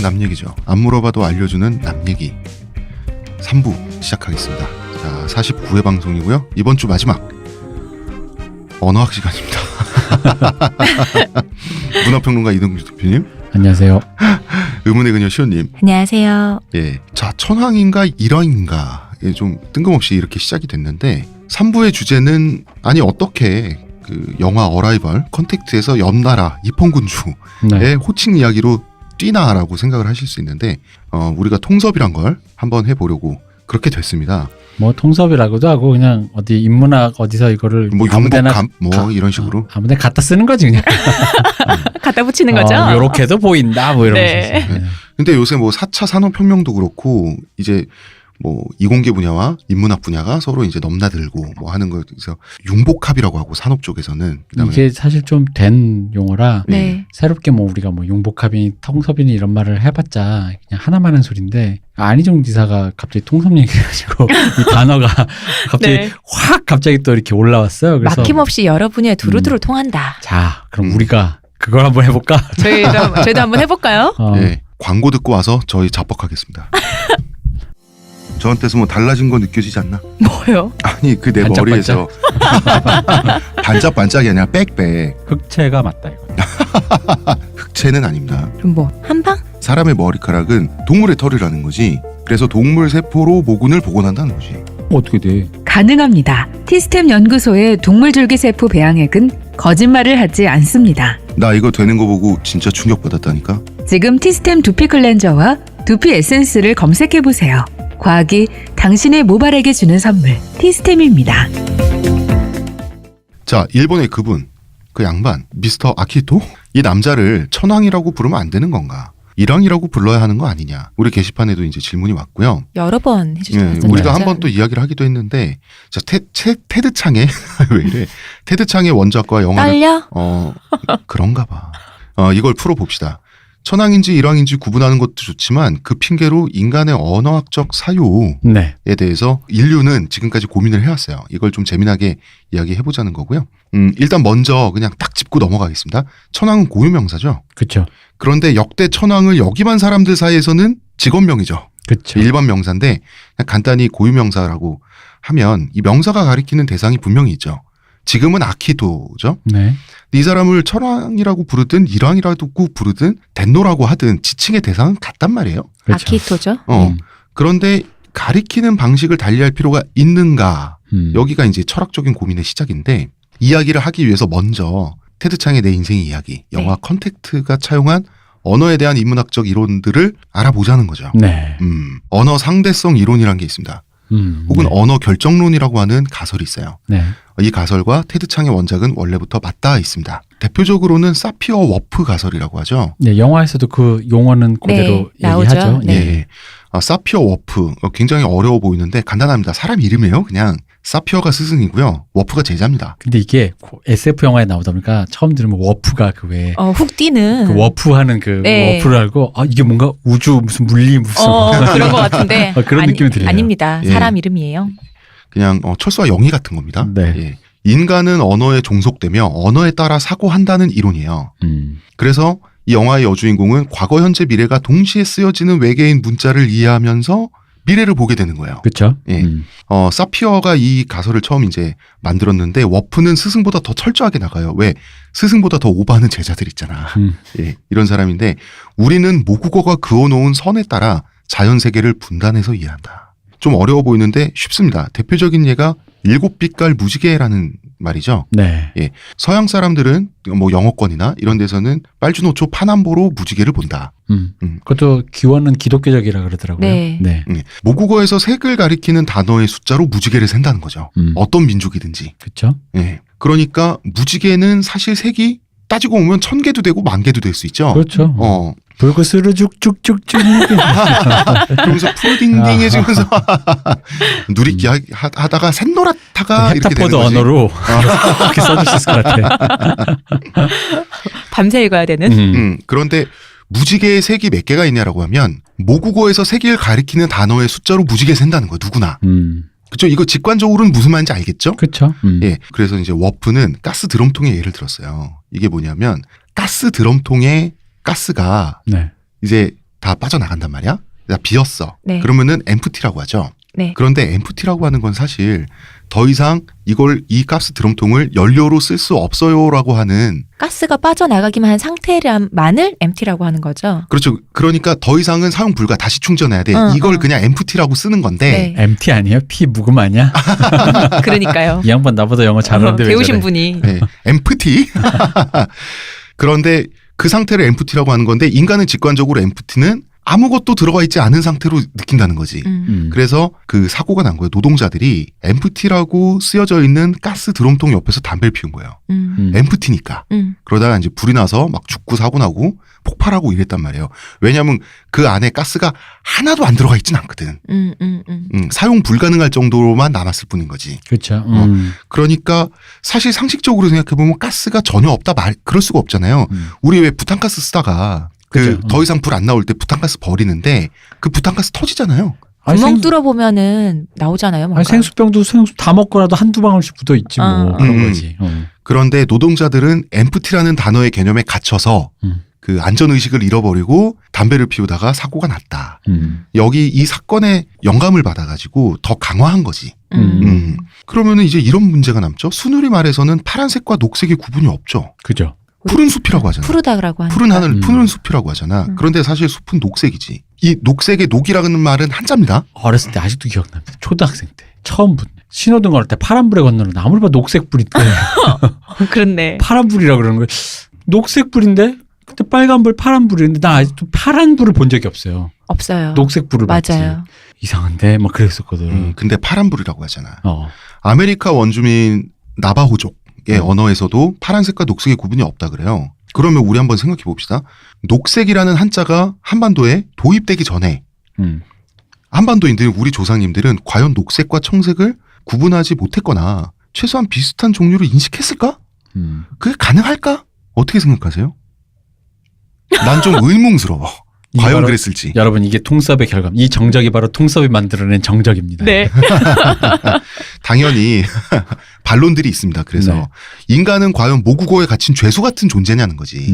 남 얘기죠. 안 물어봐도 알려주는 남 얘기 3부 시작하겠습니다. 자, 49회 방송이고요. 이번 주 마지막 언어학 시간입니다. 문화평론가 이동규 대표님, 안녕하세요. 의문의 그녀 시온님, 안녕하세요. 예, 자, 천황인가 일왕인가, 예, 좀 뜬금없이 이렇게 시작이 됐는데 3부의 주제는 아니 어떻게 그 영화 어라이벌 컨택트에서 옆나라 입헌군주의 네. 호칭 이야기로 뛰나라고 생각을 하실 수 있는데 우리가 통섭이란 걸 한번 해보려고 그렇게 됐습니다. 뭐 통섭이라고도 하고 그냥 어디 인문학 어디서 이거를 뭐 아무데나 용복감 뭐 이런 식으로. 아무데나 갖다 쓰는 거지 그냥. 갖다 붙이는 거죠? 요렇게도 보인다 뭐 이러면서. 네. 네. 근데 요새 뭐 4차 산업혁명도 그렇고 이제 뭐 이공계 분야와 인문학 분야가 서로 이제 넘나들고 뭐 하는 거에서 융복합이라고 하고 산업 쪽에서는 그다음에 이게 사실 좀 된 용어라 네. 새롭게 뭐 우리가 뭐 융복합이니 통섭이니 이런 말을 해봤자 그냥 하나만 하는 소리인데 안희정 지사가 갑자기 통섭 얘기해가지고 이 단어가 갑자기 네. 확 갑자기 또 이렇게 올라왔어요. 그래서 막힘없이 여러 분야에 두루두루 통한다. 자 그럼 우리가 그걸 한번 해볼까? 저희도 한번 해볼까요? 예, 광고 듣고 와서 저희 자뻑하겠습니다. 저한테서 뭐 달라진 거 느껴지지 않나? 뭐요? 아니 그 내 반짝반짝? 머리에서 반짝반짝이 아니라 빽빽. 흑채가 맞다 이거. 흑채는 아닙니다. 그럼 뭐 한방? 사람의 머리카락은 동물의 털이라는 거지. 그래서 동물 세포로 모근을 복원한다는 거지. 어떻게 돼? 가능합니다. 티스템 연구소의 동물줄기세포 배양액은 거짓말을 하지 않습니다. 나 이거 되는 거 보고 진짜 충격받았다니까. 지금 티스템 두피 클렌저와 두피 에센스를 검색해보세요. 과학이 당신의 모발에게 주는 선물, 티스템입니다. 자, 일본의 그분, 그 양반 미스터 아키토? 이 남자를 천황이라고 부르면 안 되는 건가? 일왕이라고 불러야 하는 거 아니냐? 우리 게시판에도 이제 질문이 왔고요. 여러 번 해주셨잖아요. 예, 우리가 한 번 또 이야기를 하기도 했는데, 자, 테드 창의 왜 이래? 테드 창의 원작과 영화를 떨려? 그런가 봐. 이걸 풀어봅시다. 천황인지 일왕인지 구분하는 것도 좋지만 그 핑계로 인간의 언어학적 사유에 네. 대해서 인류는 지금까지 고민을 해왔어요. 이걸 좀 재미나게 이야기해보자는 거고요. 일단 먼저 그냥 딱 짚고 넘어가겠습니다. 천황은 고유명사죠. 그렇죠. 그런데 역대 천황을 역임한 사람들 사이에서는 직업명이죠. 그렇죠. 일반 명사인데 그냥 간단히 고유명사라고 하면 이 명사가 가리키는 대상이 분명히 있죠. 지금은 아키토죠. 네. 이 사람을 천황이라고 부르든 일왕이라고 부르든 덴노라고 하든 지칭의 대상은 같단 말이에요. 그렇죠. 아키토죠? 그런데 가리키는 방식을 달리할 필요가 있는가? 여기가 이제 철학적인 고민의 시작인데 이야기를 하기 위해서 먼저 테드 창의 내 인생의 이야기, 영화 네. 컨택트가 차용한 언어에 대한 인문학적 이론들을 알아보자는 거죠. 네. 언어 상대성 이론이라는 게 있습니다. 혹은 네. 언어 결정론이라고 하는 가설이 있어요. 네. 이 가설과 테드 창의 원작은 원래부터 맞닿아 있습니다. 대표적으로는 사피어 워프 가설이라고 하죠. 네, 영화에서도 그 용어는 그대로 네, 나오죠. 얘기하죠. 네. 예. 사피어 워프 굉장히 어려워 보이는데 간단합니다. 사람 이름이에요. 그냥 사피어가 스승이고요. 워프가 제자입니다. 근데 이게 SF 영화에 나오다 보니까 처음 들으면 워프가 그 왜 훅 뛰는. 그 워프하는 그 네. 워프를 알고 이게 뭔가 우주 무슨 물리 무슨 그런 것 같은데. 그런 느낌이 들려요. 아닙니다. 예. 사람 이름이에요. 그냥 철수와 영희 같은 겁니다. 네. 예. 인간은 언어에 종속되며 언어에 따라 사고한다는 이론이에요. 그래서 이 영화의 여주인공은 과거, 현재, 미래가 동시에 쓰여지는 외계인 문자를 이해하면서 미래를 보게 되는 거예요. 그렇죠. 예. 사피어가 이 가설을 처음 이제 만들었는데 워프는 스승보다 더 철저하게 나가요. 왜? 스승보다 더 오버하는 제자들 있잖아. 예, 이런 사람인데 우리는 모국어가 그어놓은 선에 따라 자연 세계를 분단해서 이해한다. 좀 어려워 보이는데 쉽습니다. 대표적인 예가 7빛깔 무지개라는 말이죠. 네. 예, 서양 사람들은 뭐 영어권이나 이런 데서는 빨주노초 파남보로 무지개를 본다. 그것도 기원은 기독교적이라 그러더라고요. 네. 네. 모국어에서 색을 가리키는 단어의 숫자로 무지개를 센다는 거죠. 어떤 민족이든지. 그렇죠. 예. 그러니까 무지개는 사실 색이 따지고 보면 1000개도 되고 10,000개도 될 수 있죠. 그렇죠. 불구스르 쭉쭉쭉쭉 그러면서 푸르딩딩해지면서 누리끼 하다가 샛노랗다가 이렇게 되는 헥타포드 거지. 언어로 그렇게 써줄 수 있을 것 같아. 밤새 읽어야 되는. 그런데 무지개의 색이 몇 개가 있냐라고 하면 모국어에서 색을 가리키는 단어의 숫자로 무지개 센다는 거예요. 누구나. 그렇죠. 이거 직관적으로는 무슨 말인지 알겠죠? 그렇죠. 예. 그래서 이제 워프는 가스 드럼통의 예를 들었어요. 이게 뭐냐면 가스 드럼통에 가스가 네. 이제 다 빠져나간단 말이야. 다 비었어. 네. 그러면은 empty라고 하죠. 네. 그런데 empty라고 하는 건 사실 더 이상 이 가스 드럼통을 연료로 쓸 수 없어요라고 하는 가스가 빠져나가기만 한 상태만을 empty라고 하는 거죠. 그렇죠. 그러니까 더 이상은 사용 불가 다시 충전해야 돼. 이걸 그냥 empty라고 쓰는 건데 네. MT 아니에요? P 묵음 아니야? 그러니까요. 이 양반 나보다 영어 잘하는데 왜 배우신 저래? 분이. 네, empty. 그런데 그 상태를 empty라고 하는 건데 인간은 직관적으로 empty는 아무것도 들어가 있지 않은 상태로 느낀다는 거지. 그래서 그 사고가 난 거예요. 노동자들이 empty라고 쓰여져 있는 가스 드럼통 옆에서 담배를 피운 거예요. empty니까. 그러다가 이제 불이 나서 막 죽고 사고 나고 폭발하고 이랬단 말이에요. 왜냐하면 그 안에 가스가 하나도 안 들어가 있진 않거든. 사용 불가능할 정도로만 남았을 뿐인 거지. 그렇죠. 그러니까 사실 상식적으로 생각해보면 가스가 전혀 없다 그럴 수가 없잖아요. 우리 왜 부탄가스 쓰다가 그쵸. 더 이상 불 안 나올 때 부탄가스 버리는데 그 부탄가스 터지잖아요. 아니, 구멍 뚫어보면은 나오잖아요. 뭔가. 아니, 생수병도 생수 다 먹고라도 한두 방울씩 묻어 있지 뭐 그런 거지. 그런데 노동자들은 empty라는 단어의 개념에 갇혀서 그 안전의식을 잃어버리고 담배를 피우다가 사고가 났다. 여기 이 사건에 영감을 받아가지고 더 강화한 거지. 그러면은 이제 이런 문제가 남죠. 순우리 말에서는 파란색과 녹색의 구분이 없죠. 그죠. 푸른 숲이라고 하잖아. 푸르다라고 하니까. 푸른 하늘, 푸른 숲이라고 하잖아. 그런데 사실 숲은 녹색이지. 이 녹색의 녹이라는 말은 한자입니다. 어렸을 때 아직도 기억납니다. 초등학생 때 처음 신호등 걸을 때 파란불에 건너는데 아무리 봐도 녹색불인데 그렇네. 파란불이라 그러는 거예요. 녹색불인데 그때 빨간불 파란불인데 나 아직도 파란불을 본 적이 없어요. 없어요. 녹색불을 봤지. 맞아요. 이상한데 막 그랬었거든. 근데 파란불이라고 하잖아. 어. 아메리카 원주민 나바호족의 언어에서도 파란색과 녹색의 구분이 없다 그래요. 그러면 우리 한번 생각해 봅시다. 녹색이라는 한자가 한반도에 도입되기 전에 한반도인들, 우리 조상님들은 과연 녹색과 청색을 구분하지 못했거나 최소한 비슷한 종류를 인식했을까? 그게 가능할까? 어떻게 생각하세요? 난 좀 의문스러워. 과연 바로, 그랬을지. 여러분 이게 통섭의 결과입니다. 이 정적이 바로 통섭이 만들어낸 정적입니다. 네. 당연히 반론들이 있습니다. 그래서 네. 인간은 과연 모국어에 갇힌 죄수 같은 존재냐는 거지.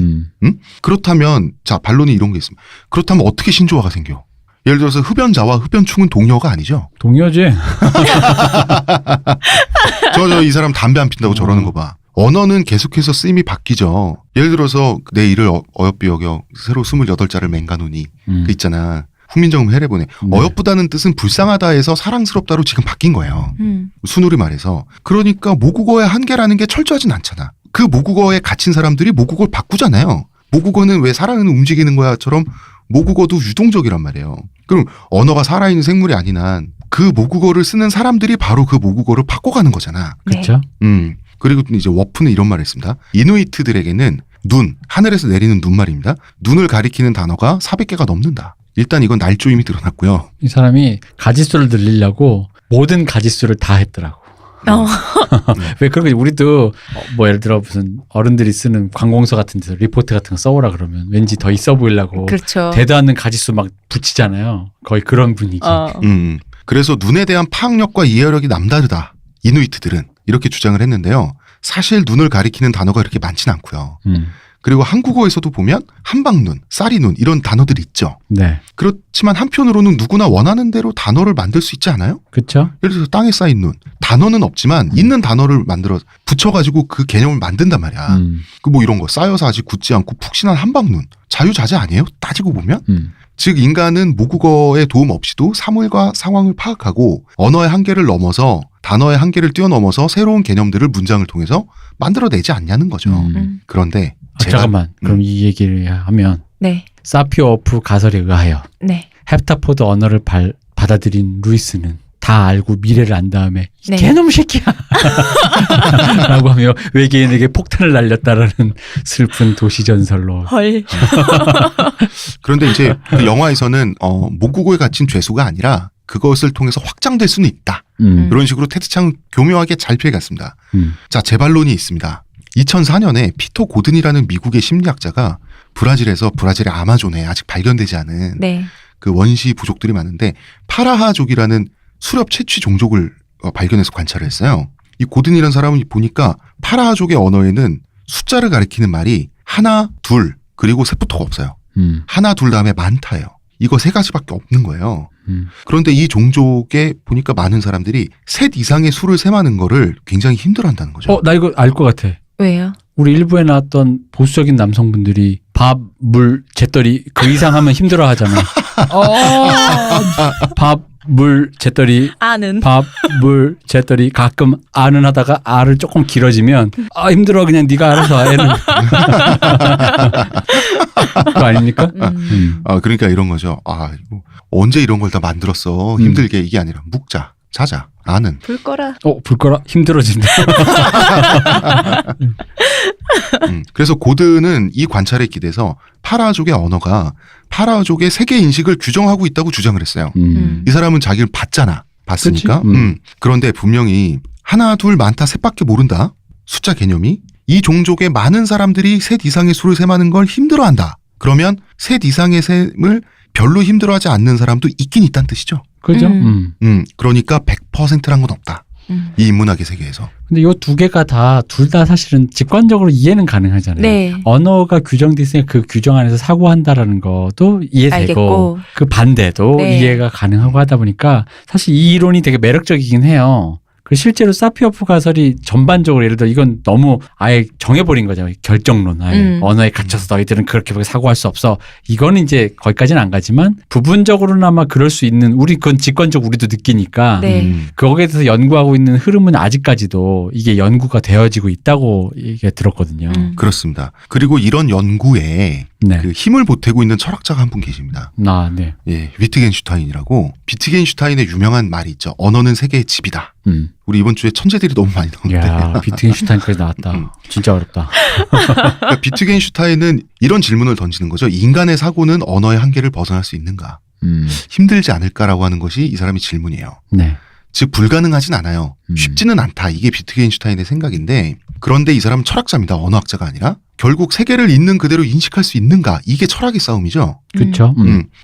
응? 그렇다면 자 반론이 이런 게 있습니다. 그렇다면 어떻게 신조어가 생겨? 예를 들어서 흡연자와 흡연충은 동료가 아니죠. 동료지. 이 사람 담배 안 핀다고 저러는 거 봐. 언어는 계속해서 쓰임이 바뀌죠. 예를 들어서 내 이를 어여삐 여겨 새로 28자를 맹가노니 그 있잖아. 훈민정음 해례본에 네. 어여쁘다는 뜻은 불쌍하다에서 사랑스럽다로 지금 바뀐 거예요. 순우리 말해서. 그러니까 모국어의 한계라는 게 철저하진 않잖아. 그 모국어에 갇힌 사람들이 모국어를 바꾸잖아요. 모국어는 왜 사람은 움직이는 거야처럼 모국어도 유동적이란 말이에요. 그럼 언어가 살아있는 생물이 아닌 한 그 모국어를 쓰는 사람들이 바로 그 모국어를 바꿔가는 거잖아. 그렇죠. 그리고 이제 워프는 이런 말을 했습니다. 이누이트들에게는 눈, 하늘에서 내리는 눈 말입니다. 눈을 가리키는 단어가 400개가 넘는다. 일단 이건 날조임이 드러났고요. 이 사람이 가지수를 늘리려고 모든 가지수를 다 했더라고. 왜 그렇게 우리도 뭐 예를 들어 무슨 어른들이 쓰는 관공서 같은 데서 리포트 같은 거 써오라 그러면 왠지 더 있어 보이려고 그렇죠. 대도 않는 가지수 막 붙이잖아요. 거의 그런 분위기. 그래서 눈에 대한 파악력과 이해력이 남다르다. 이누이트들은 이렇게 주장을 했는데요. 사실 눈을 가리키는 단어가 그렇게 많지는 않고요. 그리고 한국어에서도 보면 한방눈, 쌀이눈 이런 단어들이 있죠. 네. 그렇지만 한편으로는 누구나 원하는 대로 단어를 만들 수 있지 않아요? 그렇죠. 예를 들어서 땅에 쌓인 눈. 단어는 없지만 있는 단어를 만들어 붙여가지고 그 개념을 만든단 말이야. 그 뭐 이런 거 쌓여서 아직 굳지 않고 푹신한 한방눈. 자유자재 아니에요? 따지고 보면? 즉 인간은 모국어의 도움 없이도 사물과 상황을 파악하고 언어의 한계를 넘어서 단어의 한계를 뛰어넘어서 새로운 개념들을 문장을 통해서 만들어내지 않냐는 거죠. 그런데 잠깐만. 그럼 이 얘기를 하면 네. 사피오프 가설에 의하여 네. 헵타포드 언어를 받아들인 루이스는 다 알고 미래를 안 다음에 네. 개놈 새끼야 라고 하며 외계인에게 폭탄을 날렸다라는 슬픈 도시전설로. 헐. 그런데 이제 그 영화에서는 모국어에 갇힌 죄수가 아니라 그것을 통해서 확장될 수는 있다. 이런 식으로 테드창은 교묘하게 잘 피해갔습니다. 자, 재반론이 있습니다. 2004년에 피터 고든이라는 미국의 심리학자가 브라질의 아마존에 아직 발견되지 않은 네. 그 원시 부족들이 많은데 파라하족이라는 수렵 채취 종족을 발견해서 관찰을 했어요. 이 고든이라는 사람이 보니까 파라하족의 언어에는 숫자를 가리키는 말이 하나, 둘, 그리고 셋부터가 없어요. 하나, 둘 다음에 많다예요. 이거 세 가지밖에 없는 거예요. 그런데 이 종족에 보니까 많은 사람들이 셋 이상의 수를 셈하는 거를 굉장히 힘들어한다는 거죠. 나 이거 알 것 같아. 왜요? 우리 일부에 나왔던 보수적인 남성분들이 밥, 물, 재떨이 그 이상 하면 힘들어 하잖아. 밥, 물, 재떨이 아는. 밥, 물, 재떨이 가끔 아는 하다가 아를 조금 길어지면 힘들어 그냥 네가 알아서 애는 그거 아닙니까? 그러니까 이런 거죠. 이거 언제 이런 걸 다 만들었어. 힘들게 이게 아니라 묵자, 자자, 아는. 불 꺼라. 불 거라 힘들어진다. 그래서 고든은 이 관찰에 기대서 파라족의 언어가 파라족의 세계 인식을 규정하고 있다고 주장을 했어요. 이 사람은 자기를 봤으니까. 그런데 분명히 하나, 둘, 많다, 셋밖에 모른다. 숫자 개념이. 이 종족의 많은 사람들이 셋 이상의 수를 셈하는 걸 힘들어한다. 그러면 셋 이상의 셈을 별로 힘들어하지 않는 사람도 있긴 있다는 뜻이죠. 그죠? 그러니까 100%란 건 없다. 이 인문학의 세계에서. 근데 요 두 개가 둘 다 사실은 직관적으로 이해는 가능하잖아요. 네. 언어가 규정돼 있으니까 그 규정 안에서 사고한다라는 것도 이해되고 알겠고. 그 반대도 네. 이해가 가능하고 하다 보니까 사실 이 이론이 되게 매력적이긴 해요. 그 실제로 사피오프 가설이 전반적으로 예를 들어 이건 너무 아예 정해버린 거잖아요. 결정론. 아예 언어에 갇혀서 너희들은 그렇게 사고할 수 없어. 이거는 이제 거기까지는 안 가지만 부분적으로나마 그럴 수 있는 그건 직관적 우리도 느끼니까 네. 거기에 대해서 연구하고 있는 흐름은 아직까지도 이게 연구가 되어지고 있다고 얘기 들었거든요. 그렇습니다. 그리고 이런 연구에 네. 그 힘을 보태고 있는 철학자가 한 분 계십니다. 네. 예, 위트겐슈타인이라고. 비트겐슈타인의 유명한 말이 있죠. 언어는 세계의 집이다. 우리 이번 주에 천재들이 너무 많이 나오는데. 야, 비트겐슈타인까지 나왔다. 진짜 어렵다. 그러니까 비트겐슈타인은 이런 질문을 던지는 거죠. 인간의 사고는 언어의 한계를 벗어날 수 있는가? 힘들지 않을까라고 하는 것이 이 사람의 질문이에요. 네. 즉 불가능하진 않아요. 쉽지는 않다. 이게 비트겐슈타인의 생각인데 그런데 이 사람은 철학자입니다. 언어학자가 아니라. 결국 세계를 있는 그대로 인식할 수 있는가? 이게 철학의 싸움이죠. 그렇죠.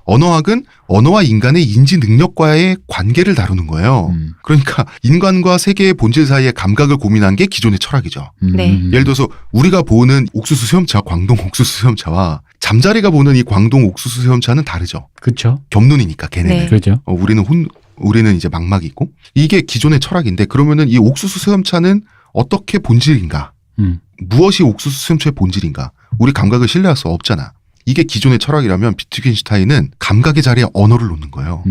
언어학은 언어와 인간의 인지 능력과의 관계를 다루는 거예요. 그러니까 인간과 세계의 본질 사이의 감각을 고민한 게 기존의 철학이죠. 네. 예를 들어서 우리가 보는 옥수수 수염차, 광동 옥수수 수염차와 잠자리가 보는 이 광동 옥수수 수염차는 다르죠. 그렇죠. 겹눈이니까 걔네는. 네. 그렇죠. 우리는 이제 망막이 있고 이게 기존의 철학인데 그러면은 이 옥수수 수염차는 어떻게 본질인가? 무엇이 옥수수 수염차의 본질인가? 우리 감각을 신뢰할 수 없잖아. 이게 기존의 철학이라면 비트겐슈타인은 감각의 자리에 언어를 놓는 거예요.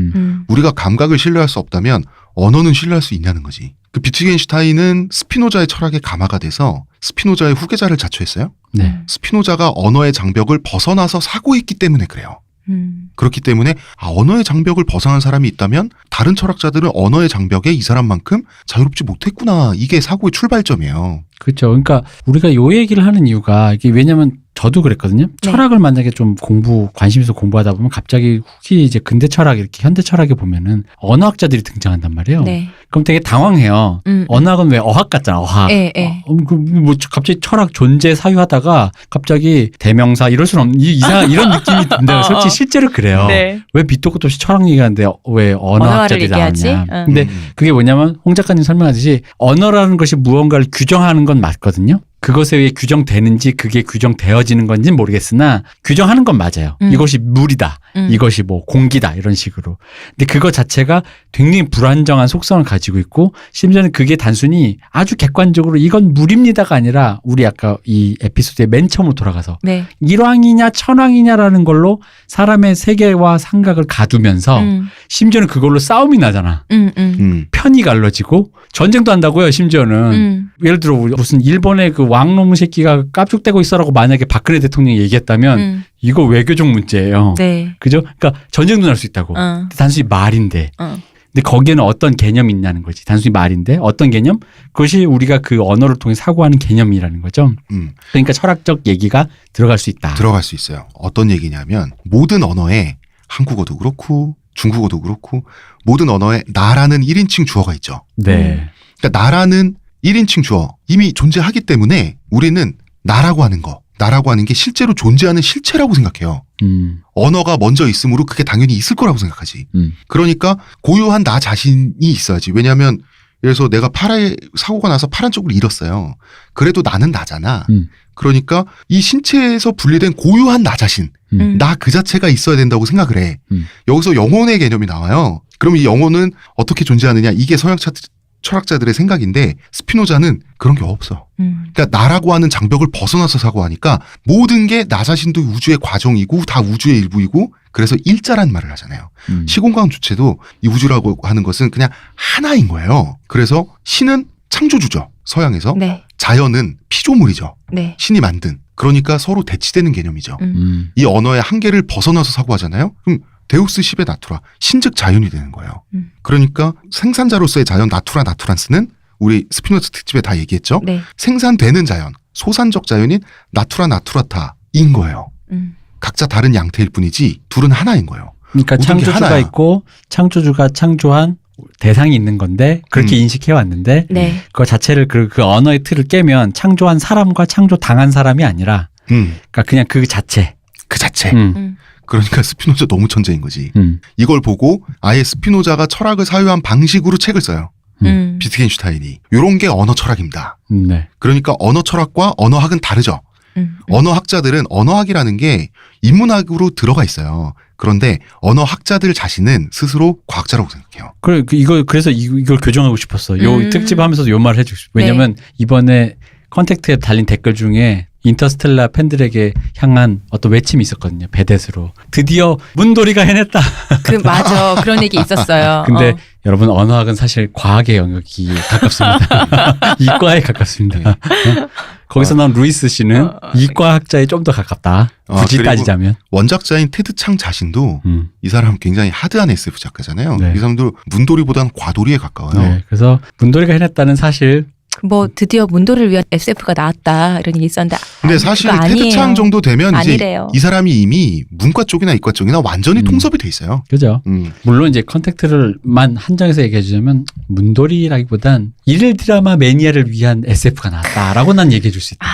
우리가 감각을 신뢰할 수 없다면 언어는 신뢰할 수 있냐는 거지. 그 비트겐슈타인은 스피노자의 철학의 감화가 돼서 스피노자의 후계자를 자처했어요. 네. 스피노자가 언어의 장벽을 벗어나서 사고했기 때문에 그래요. 그렇기 때문에 언어의 장벽을 벗어난 사람이 있다면 다른 철학자들은 언어의 장벽에 이 사람만큼 자유롭지 못했구나. 이게 사고의 출발점이에요. 그렇죠. 그러니까 우리가 요 얘기를 하는 이유가 이게 왜냐면 저도 그랬거든요. 네. 철학을 만약에 좀 관심 있어 공부하다 보면 갑자기 후기 이제 근대 철학 이렇게 현대 철학에 보면은 언어학자들이 등장한단 말이에요. 네. 그럼 되게 당황해요. 언어학은 왜 어학 같잖아. 어학. 예, 예. 뭐 갑자기 철학 존재 사유하다가 갑자기 대명사 이럴 수는 없는 이런 느낌이 든다. 솔직히 실제로 그래요. 네. 왜 밑도 끝도 없이 철학 얘기하는데 왜 언어학자들이 얘기하지? 나왔냐. 근데 그게 뭐냐면 홍 작가님 설명하듯이 언어라는 것이 무언가를 규정하는 건 맞거든요. 그것에 의해 규정되는지 그게 규정되어지는 건지는 모르겠으나 규정하는 건 맞아요. 이것이 물이다. 이것이 뭐 공기다. 이런 식으로. 근데 그거 자체가 굉장히 불안정한 속성을 가지고 있고 심지어는 그게 단순히 아주 객관적으로 이건 물입니다가 아니라 우리 아까 이 에피소드의 맨 처음으로 돌아가서 네. 일왕이냐 천왕이냐라는 걸로 사람의 세계와 생각을 가두면서 심지어는 그걸로 싸움이 나잖아. 편이 갈라지고 전쟁도 한다고요. 심지어는. 예를 들어 무슨 일본의 그 왕놈 새끼가 깝죽대고 있어라고 만약에 박근혜 대통령이 얘기했다면 이거 외교적 문제예요. 네. 그죠? 그러니까 전쟁도 날 수 있다고. 단순히 말인데. 근데 거기에는 어떤 개념이 있냐는 거지. 단순히 말인데 어떤 개념? 그것이 우리가 그 언어를 통해 사고하는 개념이라는 거죠. 그러니까 철학적 얘기가 들어갈 수 있다. 들어갈 수 있어요. 어떤 얘기냐면 모든 언어에 한국어도 그렇고 중국어도 그렇고 모든 언어에 나라는 1인칭 주어가 있죠. 네. 그러니까 나라는 1인칭 주어 이미 존재하기 때문에 우리는 나라고 하는 게 실제로 존재하는 실체라고 생각해요. 언어가 먼저 있으므로 그게 당연히 있을 거라고 생각하지. 그러니까 고유한 나 자신이 있어야지. 왜냐하면 예를 들어서 내가 사고가 나서 파란 쪽을 잃었어요. 그래도 나는 나잖아. 그러니까 이 신체에서 분리된 고유한 나 자신, 나 그 자체가 있어야 된다고 생각을 해. 여기서 영혼의 개념이 나와요. 그럼 이 영혼은 어떻게 존재하느냐? 이게 서양 철학자들의 생각인데 스피노자는 그런 게 없어. 그러니까 나라고 하는 장벽을 벗어나서 사고하니까 모든 게 나 자신도 우주의 과정이고 다 우주의 일부이고 그래서 일자란 말을 하잖아요. 시공간 주체도 이 우주라고 하는 것은 그냥 하나인 거예요. 그래서 신은 창조주죠. 서양에서. 네. 자연은 피조물이죠. 네. 신이 만든. 그러니까 서로 대치되는 개념이죠. 이 언어의 한계를 벗어나서 사고하잖아요. 그럼 데우스 시베 나투라, 신즉 자연이 되는 거예요. 그러니까 생산자로서의 자연 나투란스는 우리 스피노자 특집에 다 얘기했죠. 네. 생산되는 자연, 소산적 자연인 나투라타인 거예요. 각자 다른 양태일 뿐이지 둘은 하나인 거예요. 그러니까 모든 게 창조주가 하나야. 있고 창조주가 창조한 대상이 있는 건데 그렇게 인식해 왔는데 네. 그 자체를 그 언어의 틀을 깨면 창조한 사람과 창조당한 사람이 아니라 그러니까 그냥 그 자체. 그 자체. 음. 그러니까 스피노자 너무 천재인 거지. 이걸 보고 아예 스피노자가 철학을 사유한 방식으로 책을 써요. 비트겐슈타인이. 이런 게 언어 철학입니다. 네. 그러니까 언어 철학과 언어학은 다르죠. 언어학자들은 언어학이라는 게 인문학으로 들어가 있어요. 그런데 언어학자들 자신은 스스로 과학자라고 생각해요. 그래서 이걸 교정하고 싶었어. 요 특집 하면서도 요 말을 해주고 싶어. 왜냐면 이번에 컨택트에 달린 댓글 중에 인터스텔라 팬들에게 향한 어떤 외침이 있었거든요. 베댓으로. 드디어 문돌이가 해냈다. 맞아. 그런 얘기 있었어요. 근데 여러분 언어학은 사실 과학의 영역이 가깝습니다. 이과에 가깝습니다. 거기서 나온 루이스 씨는 이과학자에 좀 더 가깝다. 굳이 그리고 따지자면. 원작자인 테드 창 자신도 이 사람 굉장히 하드한 SF 작가잖아요. 네. 이 사람도 문돌이보다는 과돌이에 가까워요. 네, 그래서 문돌이가 해냈다는 사실 뭐 드디어 문도를 위한 SF가 나왔다 이런 얘기 있었는데 근데 사실 테드 창 정도 되면 아니래요. 이제 이 사람이 이미 문과 쪽이나 이과 쪽이나 완전히 통섭이 돼 있어요. 그죠. 물론 이제 컨택트를만 한정해서 얘기해 주자면 문돌이라기보단 일일 드라마 매니아를 위한 SF가 나왔다라고 난 얘기해 줄 수 있다.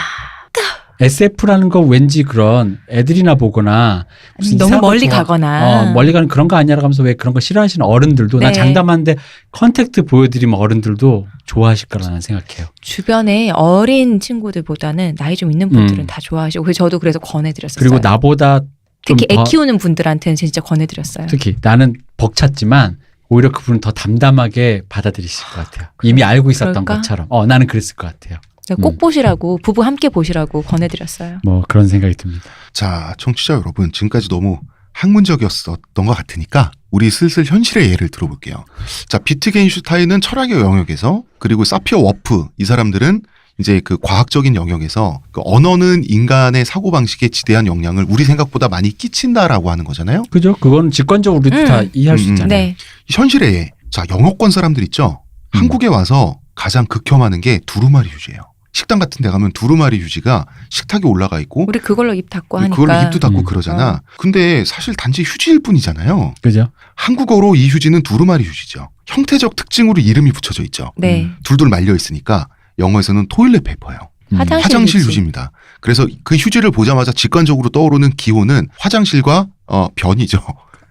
SF라는 거 왠지 그런 애들이나 보거나 무슨 너무 이상한 거 멀리 가거나 멀리 가는 그런 거 아니라고 하면서 왜 그런 거 싫어하시는 어른들도 난 네. 장담하는데 컨택트 보여드리면 어른들도 좋아하실 거라는 생각해요. 주변에 어린 친구들보다는 나이 좀 있는 분들은 다 좋아하시고 그래서 저도 그래서 권해드렸어요. 그리고 나보다 좀 특히 애 더 키우는 분들한테는 진짜 권해드렸어요. 특히 나는 벅찼지만 오히려 그분은 더 담담하게 받아들이실 것 같아요. 이미 알고 있었던 그럴까? 것처럼. 나는 그랬을 것 같아요. 꼭 보시라고 부부 함께 보시라고 권해드렸어요. 뭐 그런 생각이 듭니다. 자, 청취자 여러분, 지금까지 너무 학문적이었던 것 같으니까 우리 슬슬 현실의 예를 들어볼게요. 자, 비트겐슈타인은 철학의 영역에서 그리고 사피어 워프 이 사람들은 이제 그 과학적인 영역에서 그 언어는 인간의 사고방식에 지대한 영향을 우리 생각보다 많이 끼친다라고 하는 거잖아요. 그죠? 그건 직관적으로 우리도 다 이해할 수 있잖아요. 네. 현실의 예. 자, 영어권 사람들 있죠? 한국에 와서 가장 극혐하는 게 두루마리 휴지예요. 식당 같은 데 가면 두루마리 휴지가 식탁에 올라가 있고 우리 그걸로 입 닫고 하니까. 그걸로 입도 닫고 그러잖아. 근데 사실 단지 휴지일 뿐이잖아요. 그죠? 한국어로 이 휴지는 두루마리 휴지죠. 형태적 특징으로 이름이 붙여져 있죠. 네. 둘둘 말려 있으니까 영어에서는 토일렛 페이퍼예요. 화장실 휴지. 휴지입니다. 그래서 그 휴지를 보자마자 직관적으로 떠오르는 기호는 화장실과 변이죠.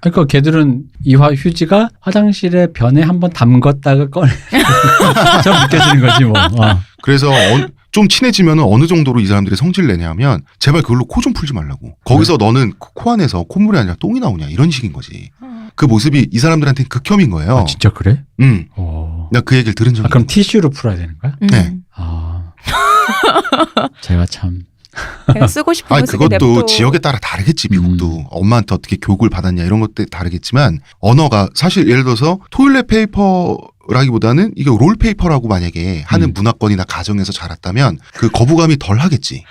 그러니까 걔들은 이 휴지가 화장실에 변에 한번 담궜다가 꺼내 좀 느껴지는 거지 뭐. 그래서 좀 친해지면 어느 정도로 이 사람들이 성질 내냐면 제발 그걸로 코 좀 풀지 말라고. 거기서 너는 코 안에서 콧물이 아니라 똥이 나오냐 이런 식인 거지. 그 모습이 이 사람들한테는 극혐인 거예요. 아, 진짜 그래? 나 그 얘기를 들은 적이 그럼 티슈로 풀어야 되는 거야? 네. 제가 참. 내가 쓰고 싶은 거 쓰게 그것도 냅둬. 지역에 따라 다르겠지. 미국도 엄마한테 어떻게 교육을 받았냐 이런 것들 다르겠지만 언어가 사실 예를 들어서 토일렛 페이퍼라기보다는 이게 롤페이퍼라고 만약에 하는 문화권이나 가정에서 자랐다면 그 거부감이 덜 하겠지.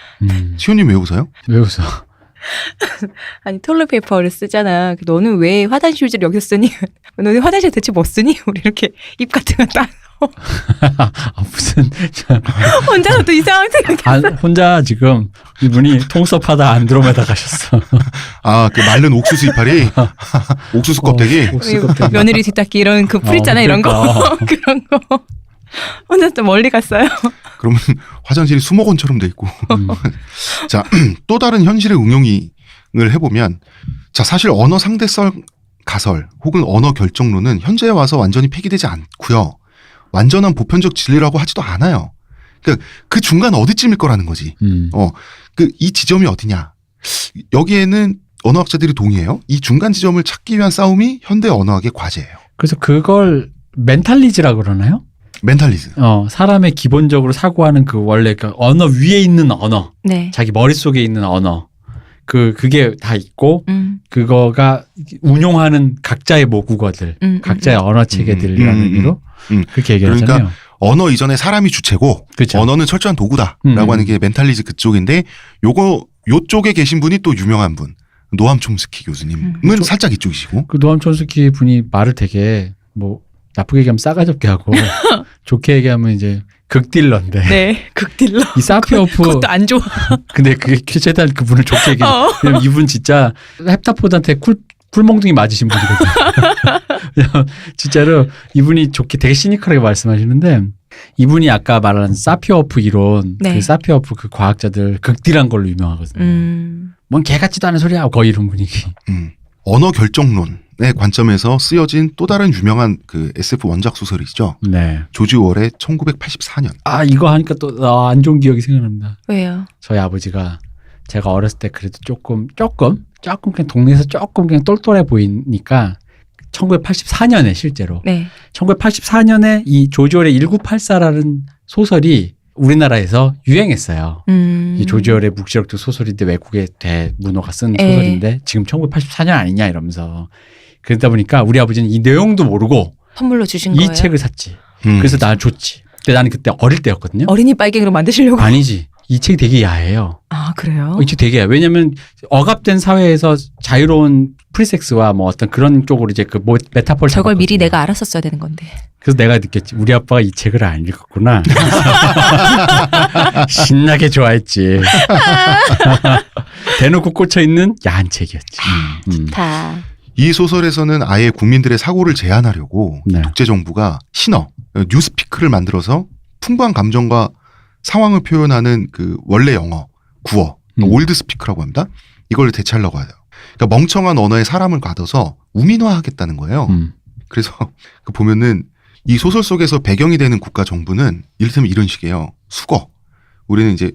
시호님 왜 웃어요? 왜 웃어? 아니 톨로페이퍼를 쓰잖아. 너는 왜 화장실 휴지를 여기서 쓰니? 너는 화장실 대체 뭐 쓰니? 우리 이렇게 입 같은 거 따. 무슨 혼자서 또 이상한 생각했어. 혼자 지금 이분이 통섭하다 안드로메다 가셨어. 그 마른 옥수수 이파리, 옥수수 껍데기. 옥수수 껍데기. 며느리 뒤닦기 이런 그 풀 있잖아 이런 거. 그런 거. 혼자 또 멀리 갔어요. 그러면 화장실이 수목원처럼 돼 있고. 자, 또 다른 현실의 응용을 해보면 자, 사실 언어 상대성 가설 혹은 언어 결정론은 현재에 와서 완전히 폐기되지 않고요. 완전한 보편적 진리라고 하지도 않아요. 그러니까 그 중간 어디쯤일 거라는 거지. 이 지점이 어디냐. 여기에는 언어학자들이 동의해요. 이 중간 지점을 찾기 위한 싸움이 현대 언어학의 과제예요. 그래서 그걸 멘탈리즈라고 그러나요? 멘탈리즘. 사람의 기본적으로 사고하는 그 원래 그 언어 위에 있는 언어, 네. 자기 머릿속에 있는 언어, 그게 다 있고, 그거가 운용하는 각자의 모국어들, 각자의 언어 체계들이라는 의미로 그렇게 얘기하잖아요. 그러니까 언어 이전에 사람이 주체고, 그쵸. 언어는 철저한 도구다라고 하는 게 멘탈리즘 그쪽인데, 요쪽에 계신 분이 또 유명한 분, 노암 촘스키 교수님은 살짝 이쪽이시고. 그 노암 촘스키 분이 말을 되게 뭐 나쁘게 얘기하면 싸가지 없게 하고 좋게 얘기하면 이제 극딜러인데. 네, 극딜러. 이 사피오프. 그것도 안 좋아. 근데 그게 최대한 그분을 좋게 얘기해. 왜냐면 이분 진짜 헵타포드한테 쿨몽둥이 맞으신 분이거든요. 진짜로 이분이 좋게 되게 시니컬하게 말씀하시는데 이분이 아까 말한 사피오프 이론, 네. 그 사피오프 그 과학자들 극딜한 걸로 유명하거든요. 뭔 개 같지도 않은 소리야. 거의 이런 분위기. 언어 결정론의 관점에서 쓰여진 또 다른 유명한 그 SF 원작 소설이죠. 네. 조지 월의 1984년. 아, 이거 하니까 또 안 좋은 기억이 생각납니다. 왜요? 저희 아버지가 제가 어렸을 때 그래도 조금 그냥 동네에서 조금 그냥 똘똘해 보이니까 1984년에 실제로. 네. 1984년에 이 조지 월의 1984라는 소설이 우리나라에서 유행했어요. 이 조지 월의 묵시록도 소설인데 외국의 대문호가 쓴 소설인데 지금 1984년 아니냐 이러면서 그러다 보니까 우리 아버지는 이 내용도 모르고 선물로 주신 이 거예요? 책을 샀지. 그래서 난 줬지. 근데 나는 그때 어릴 때였거든요. 어린이 빨갱이로 만드시려고? 아니지. 이 책이 되게 야해요. 아, 그래요? 이 책 되게 야해. 왜냐면 억압된 사회에서 자유로운 프리섹스와 뭐 어떤 그런 쪽으로 이제 그 메타포를 저걸 미리 잡았거든요. 내가 알았었어야 되는 건데. 그래서 내가 느꼈지. 우리 아빠가 이 책을 안 읽었구나. 신나게 좋아했지. 대놓고 꽂혀있는 야한 책이었지. 좋다. 이 소설에서는 아예 국민들의 사고를 제한하려고 네. 독재 정부가 신어, 뉴스피크를 만들어서 풍부한 감정과 상황을 표현하는 그 원래 영어, 구어, 올드스피크라고 합니다. 이걸 대체하려고 해요. 그러니까 멍청한 언어에 사람을 가둬서 우민화하겠다는 거예요. 그래서 그 보면은 이 소설 속에서 배경이 되는 국가 정부는 이를테면 이런 식이에요. 수거. 우리는 이제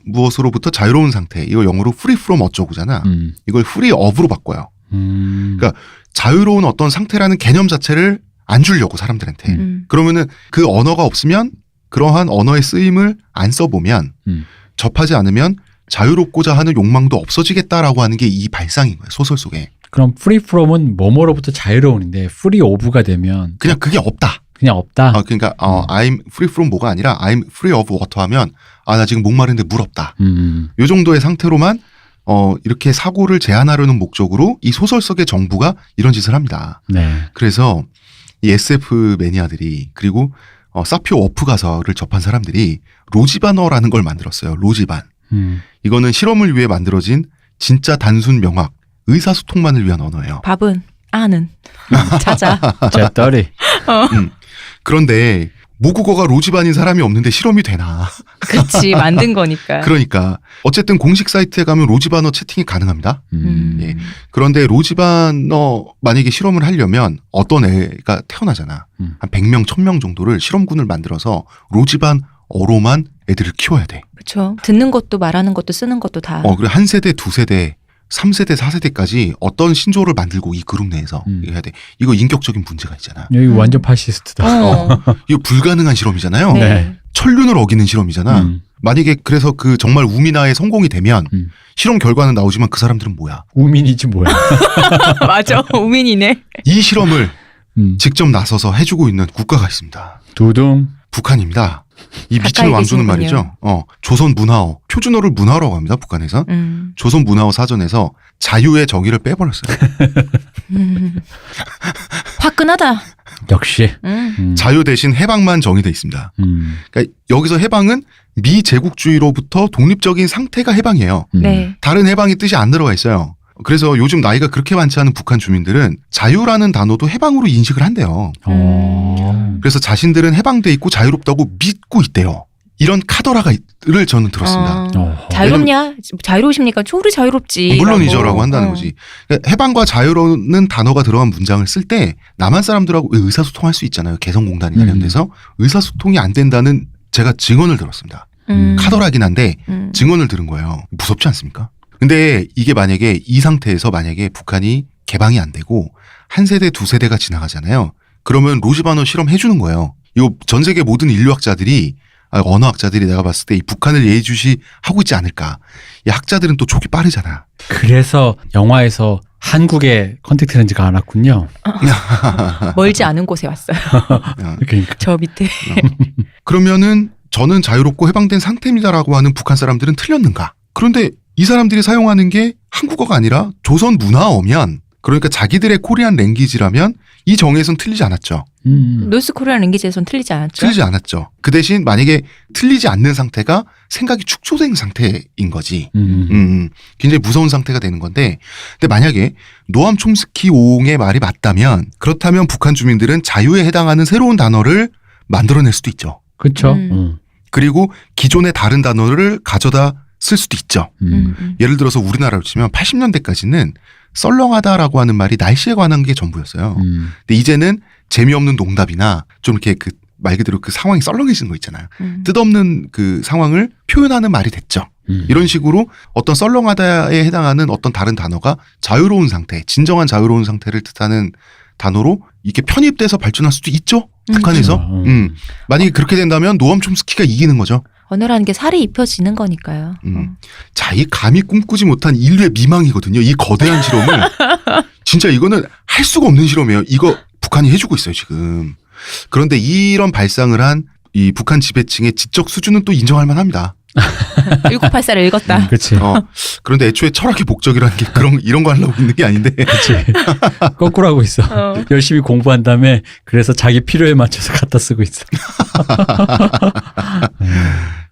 무엇으로부터 자유로운 상태. 이거 영어로 free from 어쩌고잖아. 이걸 free of로 바꿔요. 그러니까 자유로운 어떤 상태라는 개념 자체를 안 주려고 사람들한테. 그러면은 그 언어가 없으면 그러한 언어의 쓰임을 안 써보면 접하지 않으면 자유롭고자 하는 욕망도 없어지겠다라고 하는 게 이 발상인 거예요. 소설 속에. 그럼 free from은 뭐뭐로부터 자유로운인데 free of가 되면 그냥 그게 없다. 그냥 없다. 그러니까 I'm free from 뭐가 아니라 I'm free of water 하면 나 지금 목마른데 물 없다. 요 정도의 상태로만 이렇게 사고를 제한하려는 목적으로 이 소설 속의 정부가 이런 짓을 합니다. 네. 그래서 이 SF 매니아들이 그리고 사피오 워프 가설을 접한 사람들이 로지반어라는 걸 만들었어요. 로지반. 이거는 실험을 위해 만들어진 진짜 단순 명확, 의사소통만을 위한 언어예요. 밥은 아는 찾아. 잿더리. 그런데 모국어가 로지반인 사람이 없는데 실험이 되나. 그치, 만든 거니까. 그러니까 어쨌든 공식 사이트에 가면 로지반어 채팅이 가능합니다. 예. 그런데 로지반어 만약에 실험을 하려면 어떤 애가 태어나잖아. 한 100명, 1000명 정도를 실험군을 만들어서 로지반어로만 애들을 키워야 돼. 그렇죠. 듣는 것도 말하는 것도 쓰는 것도 다. 그리고 한 세대, 두 세대, 3세대, 4세대까지 어떤 신조어를 만들고 이 그룹 내에서 해야 돼. 이거 인격적인 문제가 있잖아. 여기 완전 파시스트다. 이거 불가능한 실험이잖아요. 네. 네. 천륜을 어기는 실험이잖아. 만약에 그래서 그 정말 우민화에 성공이 되면 실험 결과는 나오지만 그 사람들은 뭐야? 우민이지 뭐야. 맞아. 우민이네. 이 실험을 직접 나서서 해주고 있는 국가가 있습니다. 두둥. 북한입니다. 이 미친 가까이 왕조는 계시는군요. 말이죠. 조선 문화어, 표준어를 문화어라고 합니다. 북한에서. 조선 문화어 사전에서 자유의 정의를 빼버렸어요. 화끈하다. 역시. 자유 대신 해방만 정의돼 있습니다. 그러니까 여기서 해방은 미제국주의로부터 독립적인 상태가 해방이에요. 네. 다른 해방의 뜻이 안 들어가 있어요. 그래서 요즘 나이가 그렇게 많지 않은 북한 주민들은 자유라는 단어도 해방으로 인식을 한대요. 그래서 자신들은 해방돼 있고 자유롭다고 믿고 있대요. 이런 카더라를 저는 들었습니다. 자유롭냐? 자유로우십니까? 우리 자유롭지. 물론이죠라고 한다는 거지. 그러니까 해방과 자유로는 단어가 들어간 문장을 쓸 때 남한 사람들하고 의사소통할 수 있잖아요. 개성공단이나 이런 데서 의사소통이 안 된다는 제가 증언을 들었습니다. 카더라긴 한데 증언을 들은 거예요. 무섭지 않습니까? 근데 이게 만약에 이 상태에서 만약에 북한이 개방이 안 되고 한 세대 두 세대가 지나가잖아요. 그러면 로지바너 실험 해주는 거예요. 이거 전 세계 모든 인류학자들이 언어학자들이 내가 봤을 때 이 북한을 예의주시하고 있지 않을까. 이 학자들은 또 촉이 빠르잖아. 그래서 영화에서 한국에 컨택트 렌즈가 안 왔군요. 멀지 않은 곳에 왔어요. 그러니까. 저 밑에. 그러면은 저는 자유롭고 해방된 상태입니다라고 하는 북한 사람들은 틀렸는가? 그런데 이 사람들이 사용하는 게 한국어가 아니라 조선 문화어면, 그러니까 자기들의 코리안 랭귀지라면 이 정의에선 틀리지 않았죠. 노스 코리안 랭귀지에선 틀리지 않았죠. 틀리지 않았죠. 그 대신 만약에 틀리지 않는 상태가 생각이 축소된 상태인 거지. 굉장히 무서운 상태가 되는 건데, 근데 만약에 노암 촘스키 옹의 말이 맞다면, 그렇다면 북한 주민들은 자유에 해당하는 새로운 단어를 만들어낼 수도 있죠. 그렇죠. 그리고 기존의 다른 단어를 가져다 쓸 수도 있죠. 예를 들어서 우리나라로 치면 80년대까지는 썰렁하다라고 하는 말이 날씨에 관한 게 전부였어요. 근데 이제는 재미없는 농담이나 좀 이렇게 그 말 그대로 그 상황이 썰렁해지는 거 있잖아요. 뜻없는 그 상황을 표현하는 말이 됐죠. 이런 식으로 어떤 썰렁하다에 해당하는 어떤 다른 단어가 자유로운 상태, 진정한 자유로운 상태를 뜻하는 단어로 이렇게 편입돼서 발전할 수도 있죠. 북한에서. 만약에 그렇게 된다면 노암 촘스키가 이기는 거죠. 언어라는 게 살이 입혀지는 거니까요. 자, 이 감히 꿈꾸지 못한 인류의 미망이거든요. 이 거대한 실험을. 진짜 이거는 할 수가 없는 실험이에요. 이거 북한이 해주고 있어요, 지금. 그런데 이런 발상을 한 이 북한 지배층의 지적 수준은 또 인정할 만합니다. 1984를 읽었다. 그렇지. 그런데 애초에 철학의 목적이라는 게 이런 거 하려고 있는 게 아닌데. 그렇지. 거꾸로 하고 있어. 열심히 공부한 다음에 그래서 자기 필요에 맞춰서 갖다 쓰고 있어.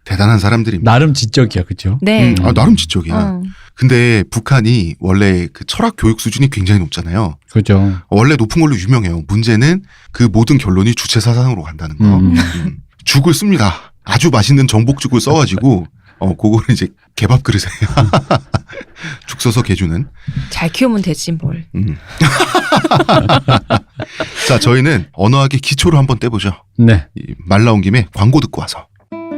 대단한 사람들입니다. 나름 지적이야, 그죠? 네. 나름 지적이야. 근데 북한이 원래 그 철학 교육 수준이 굉장히 높잖아요. 그죠. 원래 높은 걸로 유명해요. 문제는 그 모든 결론이 주체 사상으로 간다는 거. 죽을 씁니다. 아주 맛있는 정복죽을 써가지고 그거를 이제 개밥 그릇에 죽 써서 개주는. 잘 키우면 되지 뭘. 자, 저희는 언어학의 기초를 한번 떼보죠. 네. 말 나온 김에 광고 듣고 와서.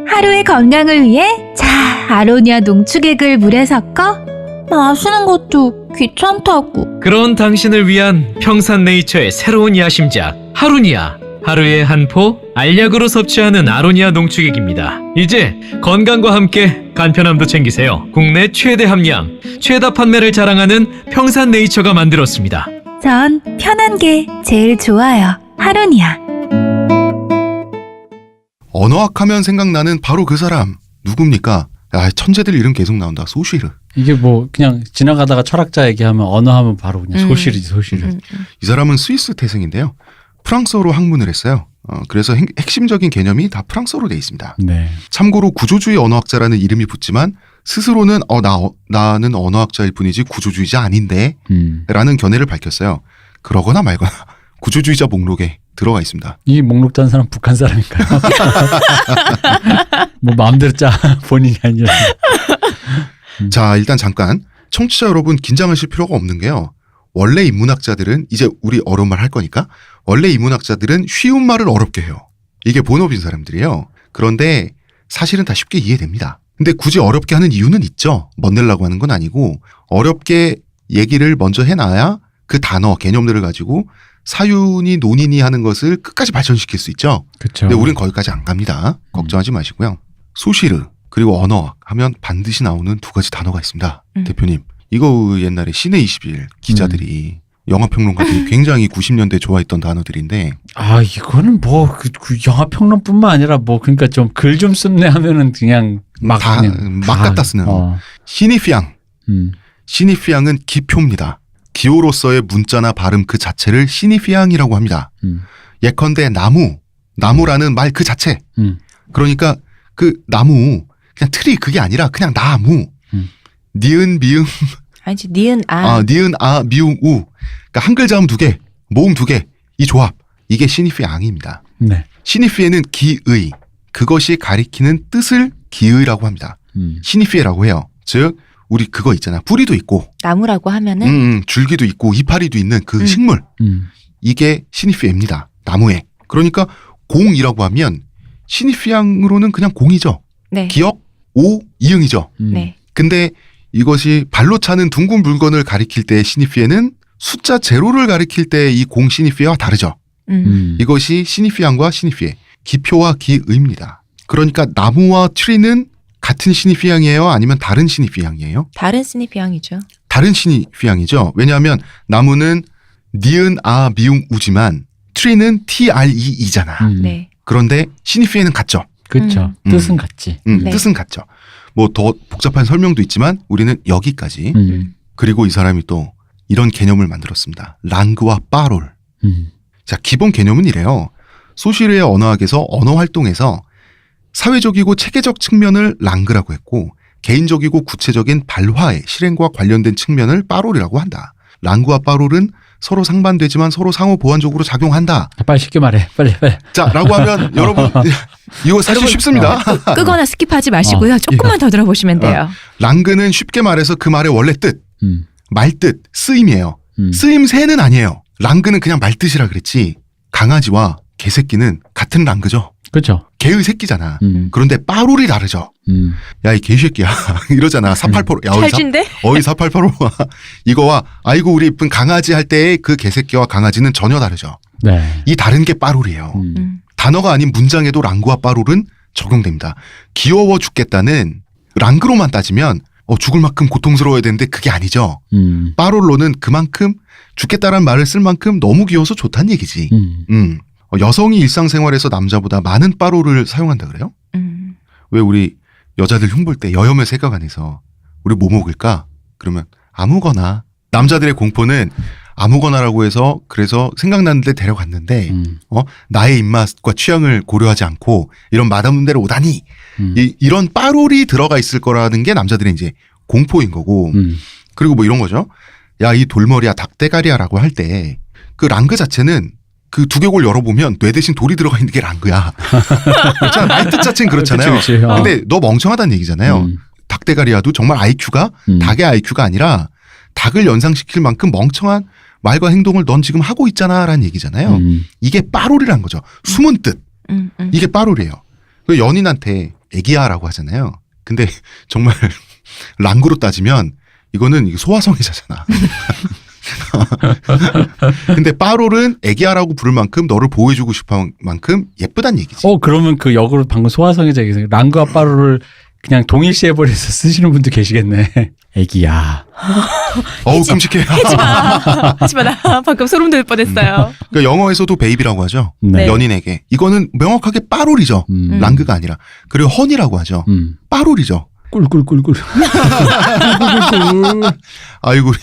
하루의 건강을 위해 자, 아로니아 농축액을 물에 섞어 마시는 것도 귀찮다고. 그런 당신을 위한 평산네이처의 새로운 야심작 하루니아. 하루에 한 포 알약으로 섭취하는 아로니아 농축액입니다. 이제 건강과 함께 간편함도 챙기세요. 국내 최대 함량, 최다 판매를 자랑하는 평산네이처가 만들었습니다. 전 편한 게 제일 좋아요. 하루니아. 언어학 하면 생각나는 바로 그 사람. 누굽니까? 천재들 이름 계속 나온다. 소쉬르. 이게 뭐 그냥 지나가다가 철학자 얘기하면 언어 하면 바로 그냥 소실이지, 소실을. 이 사람은 스위스 태생인데요. 프랑스어로 학문을 했어요. 그래서 핵심적인 개념이 다 프랑스어로 돼 있습니다. 네. 참고로 구조주의 언어학자라는 이름이 붙지만 스스로는 나는 언어학자일 뿐이지 구조주의자 아닌데 라는 견해를 밝혔어요. 그러거나 말거나 구조주의자 목록에 들어가 있습니다. 이 목록 짠 사람 북한 사람일까요? 뭐 마음대로 짜 본인이 아니라. 자, 일단 잠깐 청취자 여러분 긴장하실 필요가 없는 게요. 원래 인문학자들은 이제 우리 어려운 말 할 거니까 원래 인문학자들은 쉬운 말을 어렵게 해요. 이게 본업인 사람들이에요. 그런데 사실은 다 쉽게 이해됩니다. 근데 굳이 어렵게 하는 이유는 있죠. 멋내려고 하는 건 아니고 어렵게 얘기를 먼저 해놔야 그 단어, 개념들을 가지고 사윤이 논인이 하는 것을 끝까지 발전시킬 수 있죠. 그렇죠. 근데 우린 거기까지 안 갑니다. 걱정하지 마시고요. 소시르 그리고 언어학 하면 반드시 나오는 두 가지 단어가 있습니다. 대표님. 이거 옛날에 시내 21 기자들이 영화평론가들이 굉장히 90년대 좋아했던 단어들인데. 아, 이거는 뭐 그 영화평론뿐만 아니라 뭐 그러니까 좀 글 좀 씁네 하면은 그냥 막 갖다 쓰는. 시니피앙. 시니피앙은 기표입니다. 기호로서의 문자나 발음 그 자체를 시니피앙이라고 합니다. 예컨대 나무라는 말 그 자체. 그러니까 그 나무 그냥 트리 그게 아니라 그냥 나무. 니은 미음 아니지 니은 아 니은 아 미음 우 그러니까 한 글자음 두 개 모음 두 개 이 조합 이게 시니피앙입니다. 네. 시니피에는 기의 그것이 가리키는 뜻을 기의라고 합니다. 시니피에라고 해요. 즉 우리 그거 있잖아 뿌리도 있고 나무라고 하면은 줄기도 있고 이파리도 있는 그 식물 이게 시니피에입니다. 나무에 그러니까 공이라고 하면 시니피앙으로는 그냥 공이죠. 네. 기억 O 이응이죠. 네. 근데 이것이 발로 차는 둥근 물건을 가리킬 때의 시니피에는 숫자 제로를 가리킬 때 이 공 시니피에와 다르죠. 이것이 시니피앙과 시니피에, 기표와 기의입니다. 그러니까 나무와 트리는 같은 시니피앙이에요? 아니면 다른 시니피앙이에요? 다른 시니피앙이죠. 다른 시니피앙이죠. 왜냐하면 나무는 니은, 아, 미웅, 우지만 트리는 TRE이잖아. 네. 그런데 시니피에는 같죠. 그렇죠. 뜻은 같지. 네. 뜻은 같죠. 뭐 더 복잡한 설명도 있지만 우리는 여기까지. 그리고 이 사람이 또 이런 개념을 만들었습니다. 랑그와 빠롤. 자, 기본 개념은 이래요. 소시르의 언어학에서 언어 활동에서 사회적이고 체계적 측면을 랑그라고 했고 개인적이고 구체적인 발화의 실행과 관련된 측면을 빠롤이라고 한다. 랑그와 빠롤은 서로 상반되지만 서로 상호 보완적으로 작용한다. 빨리 쉽게 말해. 빨리. 자, 라고 하면 여러분 이거 사실 쉽습니다. 끄거나 스킵하지 마시고요. 조금만 더 들어보시면 돼요. 랑그는 쉽게 말해서 그 말의 원래 뜻, 말뜻, 쓰임이에요. 쓰임새는 아니에요. 랑그는 그냥 말뜻이라 그랬지. 강아지와 개새끼는 같은 랑그죠. 그렇죠. 개의 새끼잖아. 그런데 빠롤이 다르죠. 야, 이 개새끼야. 이러잖아. 4885. 야, 찰진데? 어이 4885. 이거와 아이고 우리 이쁜 강아지 할 때의 그 개새끼와 강아지는 전혀 다르죠. 네. 이 다른 게 빠롤이에요. 단어가 아닌 문장에도 랑그와 빠롤은 적용됩니다. 귀여워 죽겠다는 랑그로만 따지면 죽을 만큼 고통스러워야 되는데 그게 아니죠. 빠롤로는 그만큼 죽겠다라는 말을 쓸 만큼 너무 귀여워서 좋다는 얘기지. 여성이 일상생활에서 남자보다 많은 빠롤을 사용한다 그래요? 왜 우리 여자들 흉볼 때 여혐의 세가관에서 우리 뭐 먹을까? 그러면 아무거나. 남자들의 공포는 아무거나라고 해서 그래서 생각나는데 데려갔는데 나의 입맛과 취향을 고려하지 않고 이런 맛없는 데로 오다니 이런 빠롤이 들어가 있을 거라는 게 남자들의 이제 공포인 거고 그리고 뭐 이런 거죠. 야, 이 돌머리야 닭대가리야라고 할 때 그 랑그 자체는 그 두개골 열어보면 뇌 대신 돌이 들어가 있는 게 랑그야. 그렇잖아. 말뜻 자체는 그렇잖아요. 그치. 근데 너 멍청하다는 얘기잖아요. 닭대가리야도 정말 IQ가 닭의 IQ가 아니라 닭을 연상시킬 만큼 멍청한 말과 행동을 넌 지금 하고 있잖아라는 얘기잖아요. 이게 빠롤이란 거죠. 숨은 뜻. 이게 빠롤이에요. 그 연인한테 애기야라고 하잖아요. 근데 정말 랑그로 따지면 이거는 소아성애자잖아. 근데 빠롤은 애기야라고 부를 만큼 너를 보호해주고 싶은 만큼 예쁘단 얘기지. 그러면 그 역으로 방금 소화성애자 얘기해서 랑그와 빠로를 그냥 동일시해버려서 쓰시는 분도 계시겠네. 애기야. 어우, 끔찍해. 하지마, 나 방금 소름 돋을 뻔했어요. 그러니까 영어에서도 베이비라고 하죠. 네. 연인에게. 이거는 명확하게 빠롤이죠. 랑그가 아니라. 그리고 헌이라고 하죠. 빠롤이죠. 꿀꿀꿀꿀. 아이고, 우리.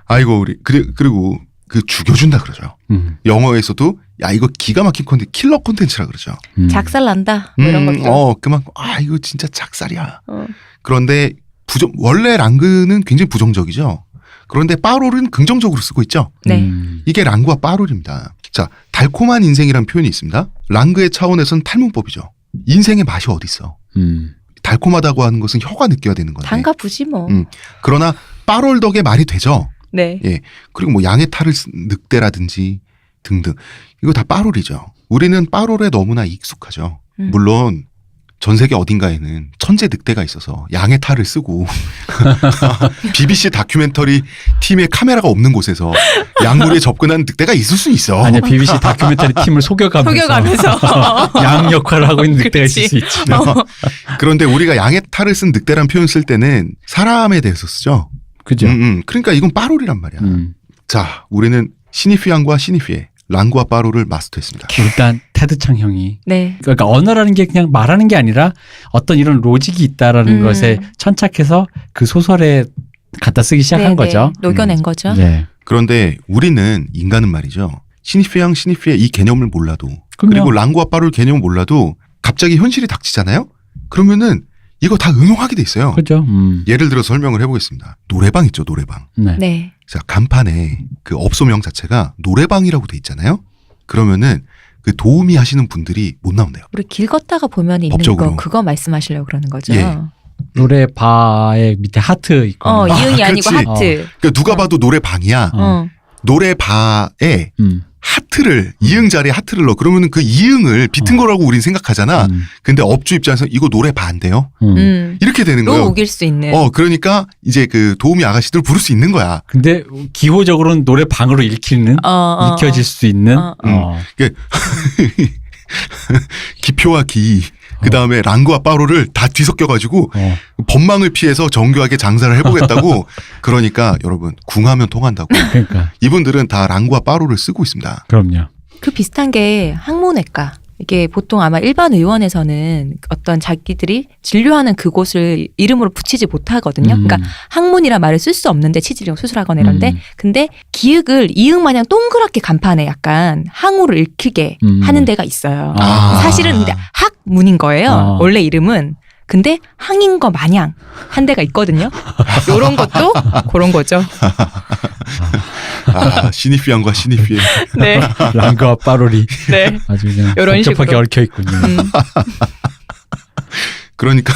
아이고, 우리. 그리고 그 죽여준다 그러죠. 영어에서도 야, 이거 기가 막힌 콘텐츠, 킬러 콘텐츠라 그러죠. 작살 난다. 뭐 이런 것도. 그만큼, 이거 진짜 작살이야. 그런데 원래 랑그는 굉장히 부정적이죠. 그런데 빠롤은 긍정적으로 쓰고 있죠. 네. 이게 랑그와 빠롤입니다. 자, 달콤한 인생이라는 표현이 있습니다. 랑그의 차원에서는 탈문법이죠. 인생의 맛이 어디 있어? 달콤하다고 하는 것은 혀가 느껴야 되는 건데. 단가 부지 뭐. 그러나 빠롤 덕에 말이 되죠. 네. 예. 그리고 뭐 양의 탈을 늑대라든지 등등. 이거 다 빠롤이죠. 우리는 빠롤에 너무나 익숙하죠. 물론 전 세계 어딘가에는 천재 늑대가 있어서 양의 탈을 쓰고 BBC 다큐멘터리 팀의 카메라가 없는 곳에서 약물에 접근한 늑대가 있을 수 있어. 아니야, BBC 다큐멘터리 팀을 속여가면서 양 역할을 하고 있는 늑대가 있을 수 있지. 그런데 우리가 양의 탈을 쓴 늑대란 표현 쓸 때는 사람에 대해서 쓰죠. 그죠? 그러니까 이건 빠롤이란 말이야. 자, 우리는 시니피앙과 시니피에, 랑그와 빠롤을 마스터했습니다. 일단 테드창 형이 네. 그러니까 언어라는 게 그냥 말하는 게 아니라 어떤 이런 로직이 있다라는 것에 천착해서 그 소설에 갖다 쓰기 시작한 거죠. 녹여낸 거죠. 네. 그런데 우리는 인간은 말이죠. 시니피앙, 시니피에 이 개념을 몰라도 그리고 랑그와 빠롤 개념을 몰라도 갑자기 현실이 닥치잖아요. 그러면은 이거 다 응용하게 돼 있어요. 그죠. 예를 들어서 설명을 해보겠습니다. 노래방 있죠, 노래방. 네. 네. 자, 간판에 그 업소명 자체가 노래방이라고 돼 있잖아요. 그러면은 그 도우미 하시는 분들이 못 나온대요. 우리 길 걷다가 보면 있는 법적으로. 거 그거 말씀하시려고 그러는 거죠. 예. 노래 바의 밑에 하트 있고. 이응이 아니고 그렇지. 하트. 그러니까 누가 봐도 노래방이야. 노래바에 하트를 이응 자리에 하트를 넣어. 그러면은 그 이응을 비튼 거라고 우린 생각하잖아. 근데 업주 입장에서 이거 노래 반대요. 이렇게 되는 또 거예요. 우길 수 있는. 그러니까 이제 그 도우미 아가씨들 부를 수 있는 거야. 근데 기호적으로는 노래 방으로 읽혀질 수 있는. 기표와 기, 그 다음에 랑그와 빠로를 다 뒤섞여가지고 법망을 피해서 정교하게 장사를 해보겠다고. 그러니까 여러분 궁하면 통한다고. 그러니까 이분들은 다 랑그와 빠로를 쓰고 있습니다. 그럼요. 그 비슷한 게 항문외과. 이게 보통 아마 일반 의원에서는 어떤 자기들이 진료하는 그곳을 이름으로 붙이지 못하거든요. 그러니까 항문이란 말을 쓸 수 없는데 치질이나 수술하거나 이런데 근데 기역을 이응 마냥 동그랗게 간판에 약간 항우를 읽히게 하는 데가 있어요. 사실은 근데 학문인 거예요. 원래 이름은. 근데 항인 거 마냥 한 데가 있거든요. 요런 것도 그런 거죠. 시니피안과 시니피에. 네. 랑그와 빠로리. 네. 아주 그냥 요런 복잡하게 식으로. 얽혀 있군요. 그러니까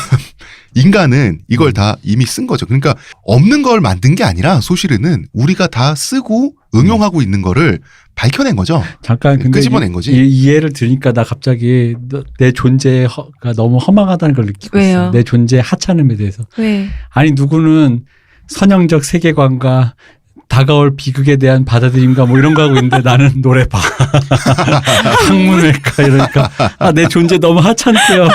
인간은 이걸 다 이미 쓴 거죠. 그러니까 없는 걸 만든 게 아니라 소실은 우리가 다 쓰고 응용하고 있는 거를 밝혀낸 거죠. 잠깐 근데 끄집어낸 거지. 이 예를 들으니까 나 갑자기 내 존재가 너무 허망하다는 걸 느끼고 왜요? 있어. 내 존재의 하찮음에 대해서. 왜? 아니 누구는 선형적 세계관과 다가올 비극에 대한 받아들임과 뭐 이런 거 하고 있는데 나는 노래방, 학문외과 이러니까 내 존재 너무 하찮대요.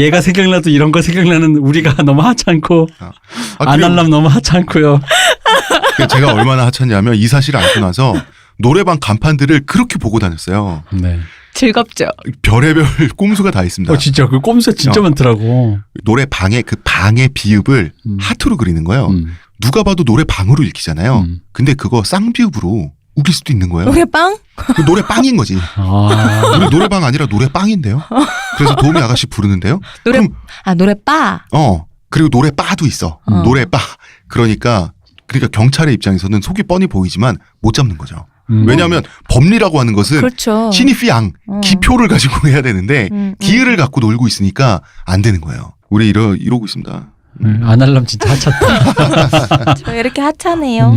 얘가 생각나도 이런 거 생각나는 우리가 너무 하찮고 안 하려면 너무 하찮고요. 제가 얼마나 하찮냐면 이 사실을 알고 나서 노래방 간판들을 그렇게 보고 다녔어요. 네. 즐겁죠. 별의별 꼼수가 다 있습니다. 진짜 그 꼼수 진짜 많더라고. 노래방의 그 방의 비읍을 하트로 그리는 거예요. 누가 봐도 노래방으로 읽히잖아요. 근데 그거 쌍비읍으로 우길 수도 있는 거예요. 노래빵? 그 노래빵인 거지. 우리 노래방 아니라 노래빵인데요. 그래서 도우미 아가씨 부르는데요. 노래빠. 그리고 노래바도 있어. 노래바. 그러니까 경찰의 입장에서는 속이 뻔히 보이지만 못 잡는 거죠. 왜냐하면 법리라고 하는 것은 그렇죠. 시니피앙, 기표를 가지고 해야 되는데 기을을 갖고 놀고 있으니까 안 되는 거예요. 우리 이러고 있습니다. 안 하려면 진짜 하찮다. 저 이렇게 하찮아요.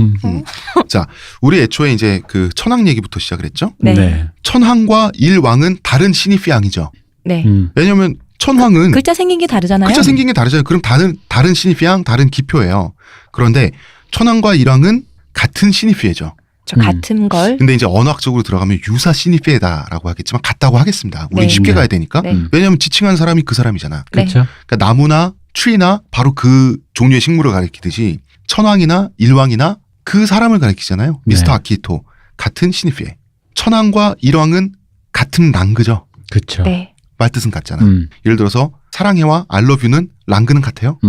자, 우리 애초에 이제 그 천황 얘기부터 시작을 했죠. 네. 천황과 일왕은 다른 시니피앙이죠. 네. 왜냐하면 천황은 글자 생긴 게 다르잖아요. 글자 생긴 게 다르잖아요. 그럼 다른 시니피앙, 다른 기표예요. 그런데 천황과 일왕은 같은 시니피에죠. 저 같은 걸. 근데 이제 언어학적으로 들어가면 유사 시니피에다라고 하겠지만 같다고 하겠습니다. 우린 네. 쉽게 가야 되니까. 네. 왜냐하면 지칭한 사람이 그 사람이잖아. 네. 그렇죠. 그러니까 나무나 트리나 바로 그 종류의 식물을 가리키듯이 천황이나 일왕이나 그 사람을 가리키잖아요. 미스터 아키히토. 같은 시니피에. 천황과 일왕은 같은 랑그죠. 그렇죠. 네. 말뜻은 같잖아. 예를 들어서 사랑해와 알러뷰는 랑그는 같아요.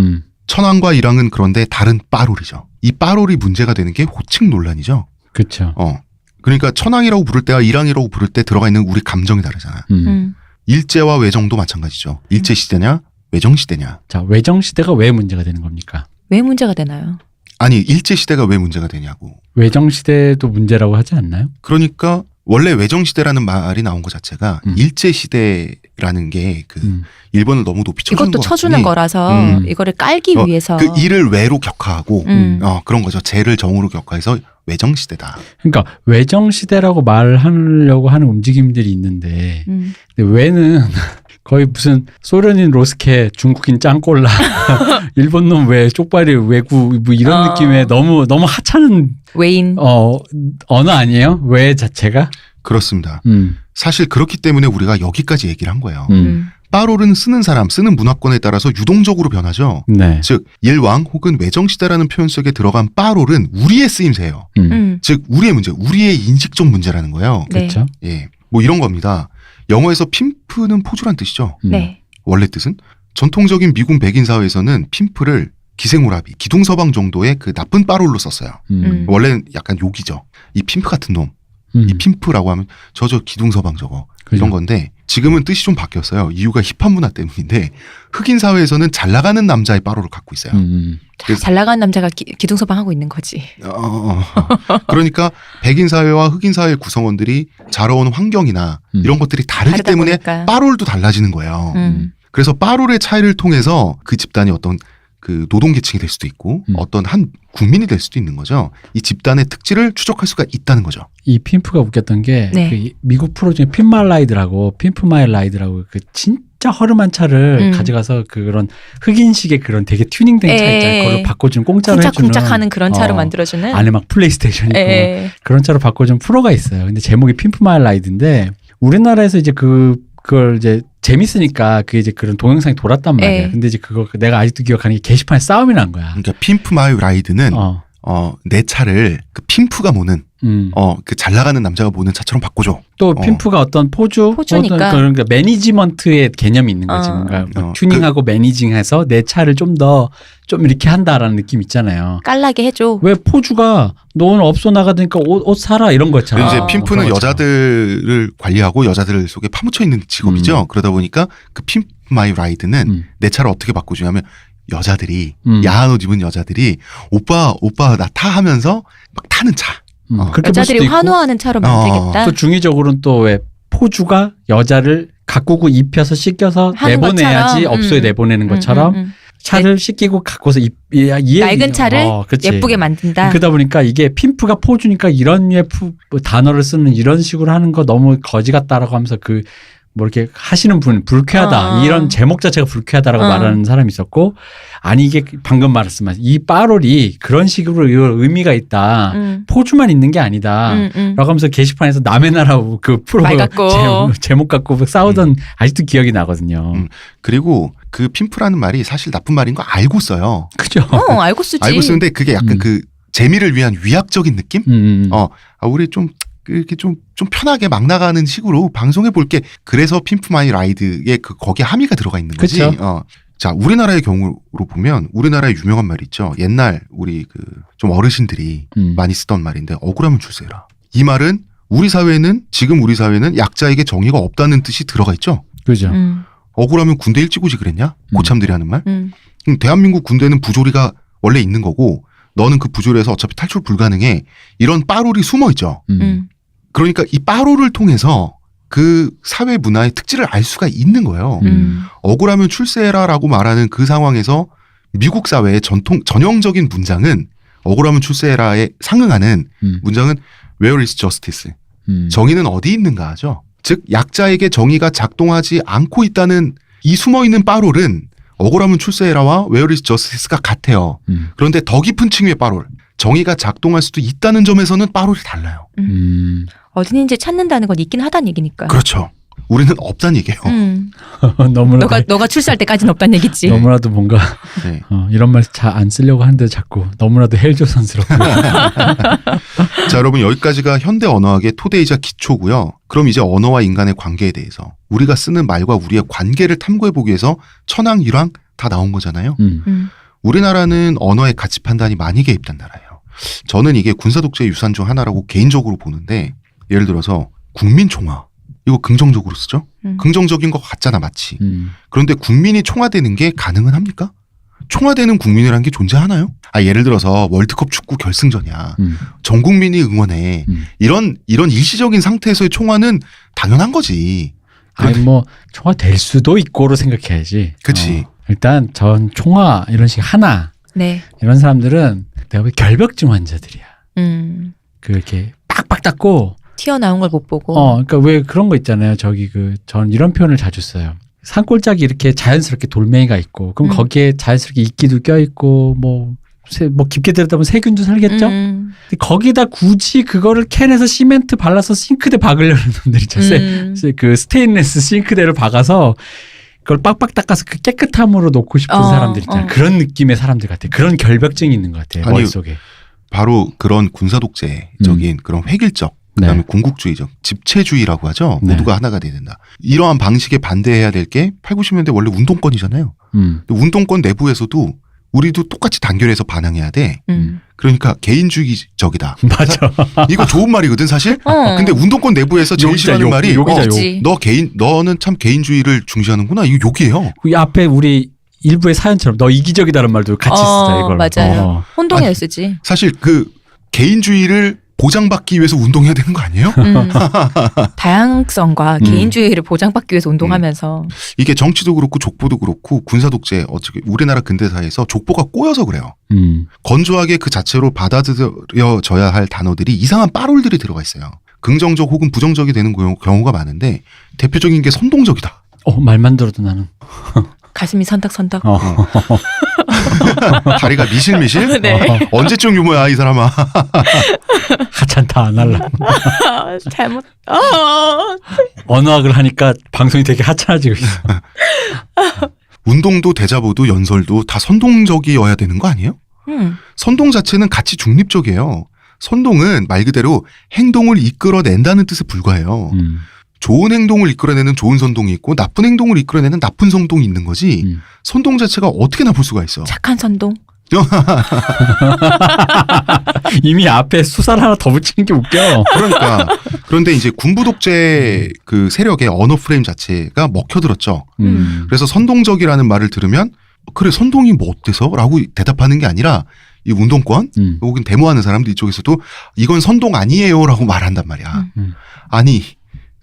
천황과 일왕은 그런데 다른 빠롤이죠. 이 빠롤이 문제가 되는 게 호칭 논란이죠. 그렇죠. 그러니까 천황이라고 부를 때와 일왕이라고 부를 때 들어가 있는 우리 감정이 다르잖아. 일제와 외정도 마찬가지죠. 일제 시대냐 외정 시대냐. 자, 외정 시대가 왜 문제가 되는 겁니까? 왜 문제가 되나요? 아니 일제 시대가 왜 문제가 되냐고. 외정 시대도 문제라고 하지 않나요? 그러니까 원래 외정 시대라는 말이 나온 것 자체가 일제 시대라는 게 그 일본을 너무 높이 쳐주는 이것도 것 쳐주는 같으니 거라서 이거를 깔기 위해서. 그 일을 외로 격화하고 그런 거죠. 제를 정으로 격화해서 외정 시대다. 그러니까 외정 시대라고 말하려고 하는 움직임들이 있는데 근데 왜는 거의 무슨 소련인 로스케, 중국인 짱꼴라, 일본 놈 왜 쪽발이 외구 뭐 이런 느낌의 너무 하찮은 외인. 언어 아니에요? 왜 자체가? 그렇습니다. 사실 그렇기 때문에 우리가 여기까지 얘기를 한 거예요. 빠롤은 쓰는 사람, 쓰는 문화권에 따라서 유동적으로 변하죠. 네. 즉 일왕 혹은 외정시대라는 표현 속에 들어간 빠롤은 우리의 쓰임새예요. 즉 우리의 문제, 우리의 인식적 문제라는 거예요. 네. 그렇죠. 예, 뭐 이런 겁니다. 영어에서 핀프는 포주란 뜻이죠. 네. 원래 뜻은 전통적인 미국 백인 사회에서는 핀프를 기생오라비, 기둥서방 정도의 그 나쁜 빠롤로 썼어요. 원래는 약간 욕이죠. 이 핀프 같은 놈. 이 핀프라고 하면 저 기둥서방 저거 그죠. 이런 건데 지금은 뜻이 좀 바뀌었어요. 이유가 힙합 문화 때문인데 흑인 사회에서는 잘 나가는 남자의 빠롤을 갖고 있어요. 잘 나가는 남자가 기둥서방 하고 있는 거지. 그러니까 백인 사회와 흑인 사회의 구성원들이 자라온 환경이나 이런 것들이 다르기 다르다 때문에 보니까. 빠롤도 달라지는 거예요. 그래서 빠롤의 차이를 통해서 그 집단이 어떤 그 노동계층이 될 수도 있고 어떤 한 국민이 될 수도 있는 거죠. 이 집단의 특질을 추적할 수가 있다는 거죠. 이 핀프가 웃겼던 게 네. 그 미국 프로 중에 핀프 마이 라이드라고 그 진짜 허름한 차를 가져가서 그런 흑인식의 그런 되게 튜닝된 차 있잖아요. 그걸로 바꿔주는 공짜로 해주는 쿵짝쿵짝하는 그런 차로 만들어주는. 안에 막 플레이스테이션 있고 에. 그런 차로 바꿔준 프로가 있어요. 근데 제목이 핀프 마이 라이드인데 우리나라에서 이제 그걸 이제 재밌으니까 그게 이제 그런 동영상이 돌았단 말이야. 에. 근데 이제 그거 내가 아직도 기억하는 게 게시판에 싸움이 난 거야. 그러니까 핀프 마이 라이드는 내 차를 그 핀프가 모는 그 잘 나가는 남자가 모는 차처럼 바꿔줘. 또 핀프가 어떤 포주니까. 어떤 그러니까 매니지먼트의 개념이 있는 거지. 뭔가 튜닝하고 매니징해서 내 차를 좀 이렇게 한다라는 느낌 있잖아요. 깔라게 해줘. 왜 포주가 너는 업소 나가니까 옷 사라 이런 거 있잖아. 이제 핀프는 여자들을 관리하고 여자들 속에 파묻혀 있는 직업이죠. 그러다 보니까 그 핀프 마이 라이드는 내 차를 어떻게 바꿔주냐면 여자들이 야한 옷 입은 여자들이 오빠 나 타 하면서 막 타는 차. 그렇게 여자들이 볼 수도 있고. 환호하는 차로 만들겠다. 또 중의적으로는 또 왜 포주가 여자를 가꾸고 입혀서 씻겨서 하는 내보내야지 것처럼. 업소에 내보내는 것처럼 차를 씻기고 갖고서 낡은 차를 그치. 예쁘게 만든다. 그러다 보니까 이게 핀프가 포주니까 이런 류의 단어를 쓰는 이런 식으로 하는 거 너무 거지 같다라고 하면서 뭐 이렇게 하시는 분 불쾌하다 이런 제목 자체가 불쾌하다라고 말하는 사람이 있었고 아니 이게 방금 말했지만 이 빠롤이 그런 식으로 의미가 있다 포주만 있는 게 아니다 라고 하면서 게시판에서 남의 나라 그 프로 제목 갖고 싸우던 아직도 기억이 나거든요. 그리고 그 핀프라는 말이 사실 나쁜 말인 거 알고 써요. 그죠? 알고 쓰지. 알고 쓰는데 그게 약간 그 재미를 위한 위약적인 느낌? 우리 좀 이렇게 좀 편하게 막 나가는 식으로 방송해 볼게. 그래서 핀프 마이 라이드에 거기에 함의가 들어가 있는 거지. 그쵸? 자, 우리나라의 경우로 보면 우리나라의 유명한 말이 있죠. 옛날 우리 좀 어르신들이 많이 쓰던 말인데 억울하면 줄세라. 이 말은 지금 우리 사회는 약자에게 정의가 없다는 뜻이 들어가 있죠. 그죠. 억울하면 군대 일찍 오지 그랬냐? 고참들이 하는 말. 대한민국 군대는 부조리가 원래 있는 거고 너는 그 부조리에서 어차피 탈출 불가능해. 이런 빠롤이 숨어 있죠. 그러니까 이 빠롤을 통해서 그 사회 문화의 특질을 알 수가 있는 거예요. 억울하면 출세해라라고 말하는 그 상황에서 미국 사회의 전형적인 문장은 억울하면 출세해라에 상응하는 문장은 Where is justice? 정의는 어디 있는가 하죠. 즉 약자에게 정의가 작동하지 않고 있다는 이 숨어있는 빠롤은 억울하면 출세해라와 Where is justice가 같아요. 그런데 더 깊은 층의 빠롤, 정의가 작동할 수도 있다는 점에서는 빠롤이 달라요. 어딘지 찾는다는 건 있긴 하다는 얘기니까. 그렇죠. 우리는 없다는 얘기예요. 너가 출세할 때까지는 없다는 얘기지. 너무나도 뭔가 네. 이런 말 잘 안 쓰려고 하는데 자꾸 너무나도 헬조선스럽고. 자, 여러분 여기까지가 현대 언어학의 토대이자 기초고요. 그럼 이제 언어와 인간의 관계에 대해서 우리가 쓰는 말과 우리의 관계를 탐구해보기 위해서 천황, 일왕 다 나온 거잖아요. 우리나라는 언어의 가치 판단이 많이 개입된 나라예요. 저는 이게 군사독재의 유산 중 하나라고 개인적으로 보는데 예를 들어서 국민총화 이거 긍정적으로 쓰죠? 긍정적인 것 같잖아 마치. 그런데 국민이 총화되는 게 가능은 합니까? 총화되는 국민이라는 게 존재하나요? 예를 들어서 월드컵 축구 결승전이야. 전 국민이 응원해. 이런 일시적인 상태에서의 총화는 당연한 거지. 아니 뭐 총화 될 수도 있고로 생각해야지. 그치. 일단 전 총화 이런 식 하나. 네. 이런 사람들은 내가 보기 결벽증 환자들이야. 그렇게 빡빡 닦고 튀어나온 걸 못 보고. 그러니까 왜 그런 거 있잖아요. 전 이런 표현을 자주 써요. 산골짜기 이렇게 자연스럽게 돌멩이가 있고, 그럼 거기에 자연스럽게 이끼도 껴있고, 뭐 깊게 들여다보면 세균도 살겠죠? 근데 거기다 굳이 그거를 캔에서 시멘트 발라서 싱크대 박으려는 놈들 있죠. 그 스테인레스 싱크대를 박아서 그걸 빡빡 닦아서 그 깨끗함으로 놓고 싶은 사람들 있잖아요. 그런 느낌의 사람들 같아요. 그런 결벽증이 있는 것 같아요. 머릿속에. 바로 그런 군사독재적인 그런 획일적, 그다음에 궁극주의적, 집체주의라고 하죠. 모두가 하나가 돼야 된다. 이러한 방식에 반대해야 될 게 8, 90년대 원래 운동권이잖아요. 운동권 내부에서도 우리도 똑같이 단결해서 반항해야 돼. 그러니까 개인주의적이다. 맞아. 이거 좋은 말이거든 사실. 근데 운동권 내부에서 제일 싫어하는 말이 너는 참 개인주의를 중시하는구나. 이거 욕이에요. 그 앞에 우리 일부의 사연처럼 너 이기적이다는 말도 같이 쓰자 이걸. 맞아요. 혼동해야 쓰지. 사실 그 개인주의를 보장받기 위해서 운동해야 되는 거 아니에요? 다양성과 개인주의를 보장받기 위해서 운동하면서 이게 정치도 그렇고 족보도 그렇고 군사 독재 어떻게 우리나라 근대사에서 족보가 꼬여서 그래요. 건조하게 그 자체로 받아들여져야 할 단어들이 이상한 빠롤들이 들어가 있어요. 긍정적 혹은 부정적이 되는 경우가 많은데 대표적인 게 선동적이다. 말만 들어도 나는 가슴이 선닥선닥. 다리가 미실미실? 네. 언제쯤 유머야 이 사람아. 하찮다 안 할라. 잘못. 언어학을 하니까 방송이 되게 하찮아지고 있어. 운동도 대자보도 연설도 다 선동적이어야 되는 거 아니에요? 선동 자체는 가치 중립적이에요. 선동은 말 그대로 행동을 이끌어낸다는 뜻에 불과해요. 좋은 행동을 이끌어내는 좋은 선동이 있고 나쁜 행동을 이끌어내는 나쁜 선동이 있는 거지. 선동 자체가 어떻게 나쁠 수가 있어. 착한 선동. 이미 앞에 수사를 하나 더 붙이는 게 웃겨. 그러니까 그런데 이제 군부 독재 그 세력의 언어 프레임 자체가 먹혀들었죠. 그래서 선동적이라는 말을 들으면 그래 선동이 뭐 어때서? 라고 대답하는 게 아니라 이 운동권 혹은 데모하는 사람들 이쪽에서도 이건 선동 아니에요 라고 말한단 말이야. 아니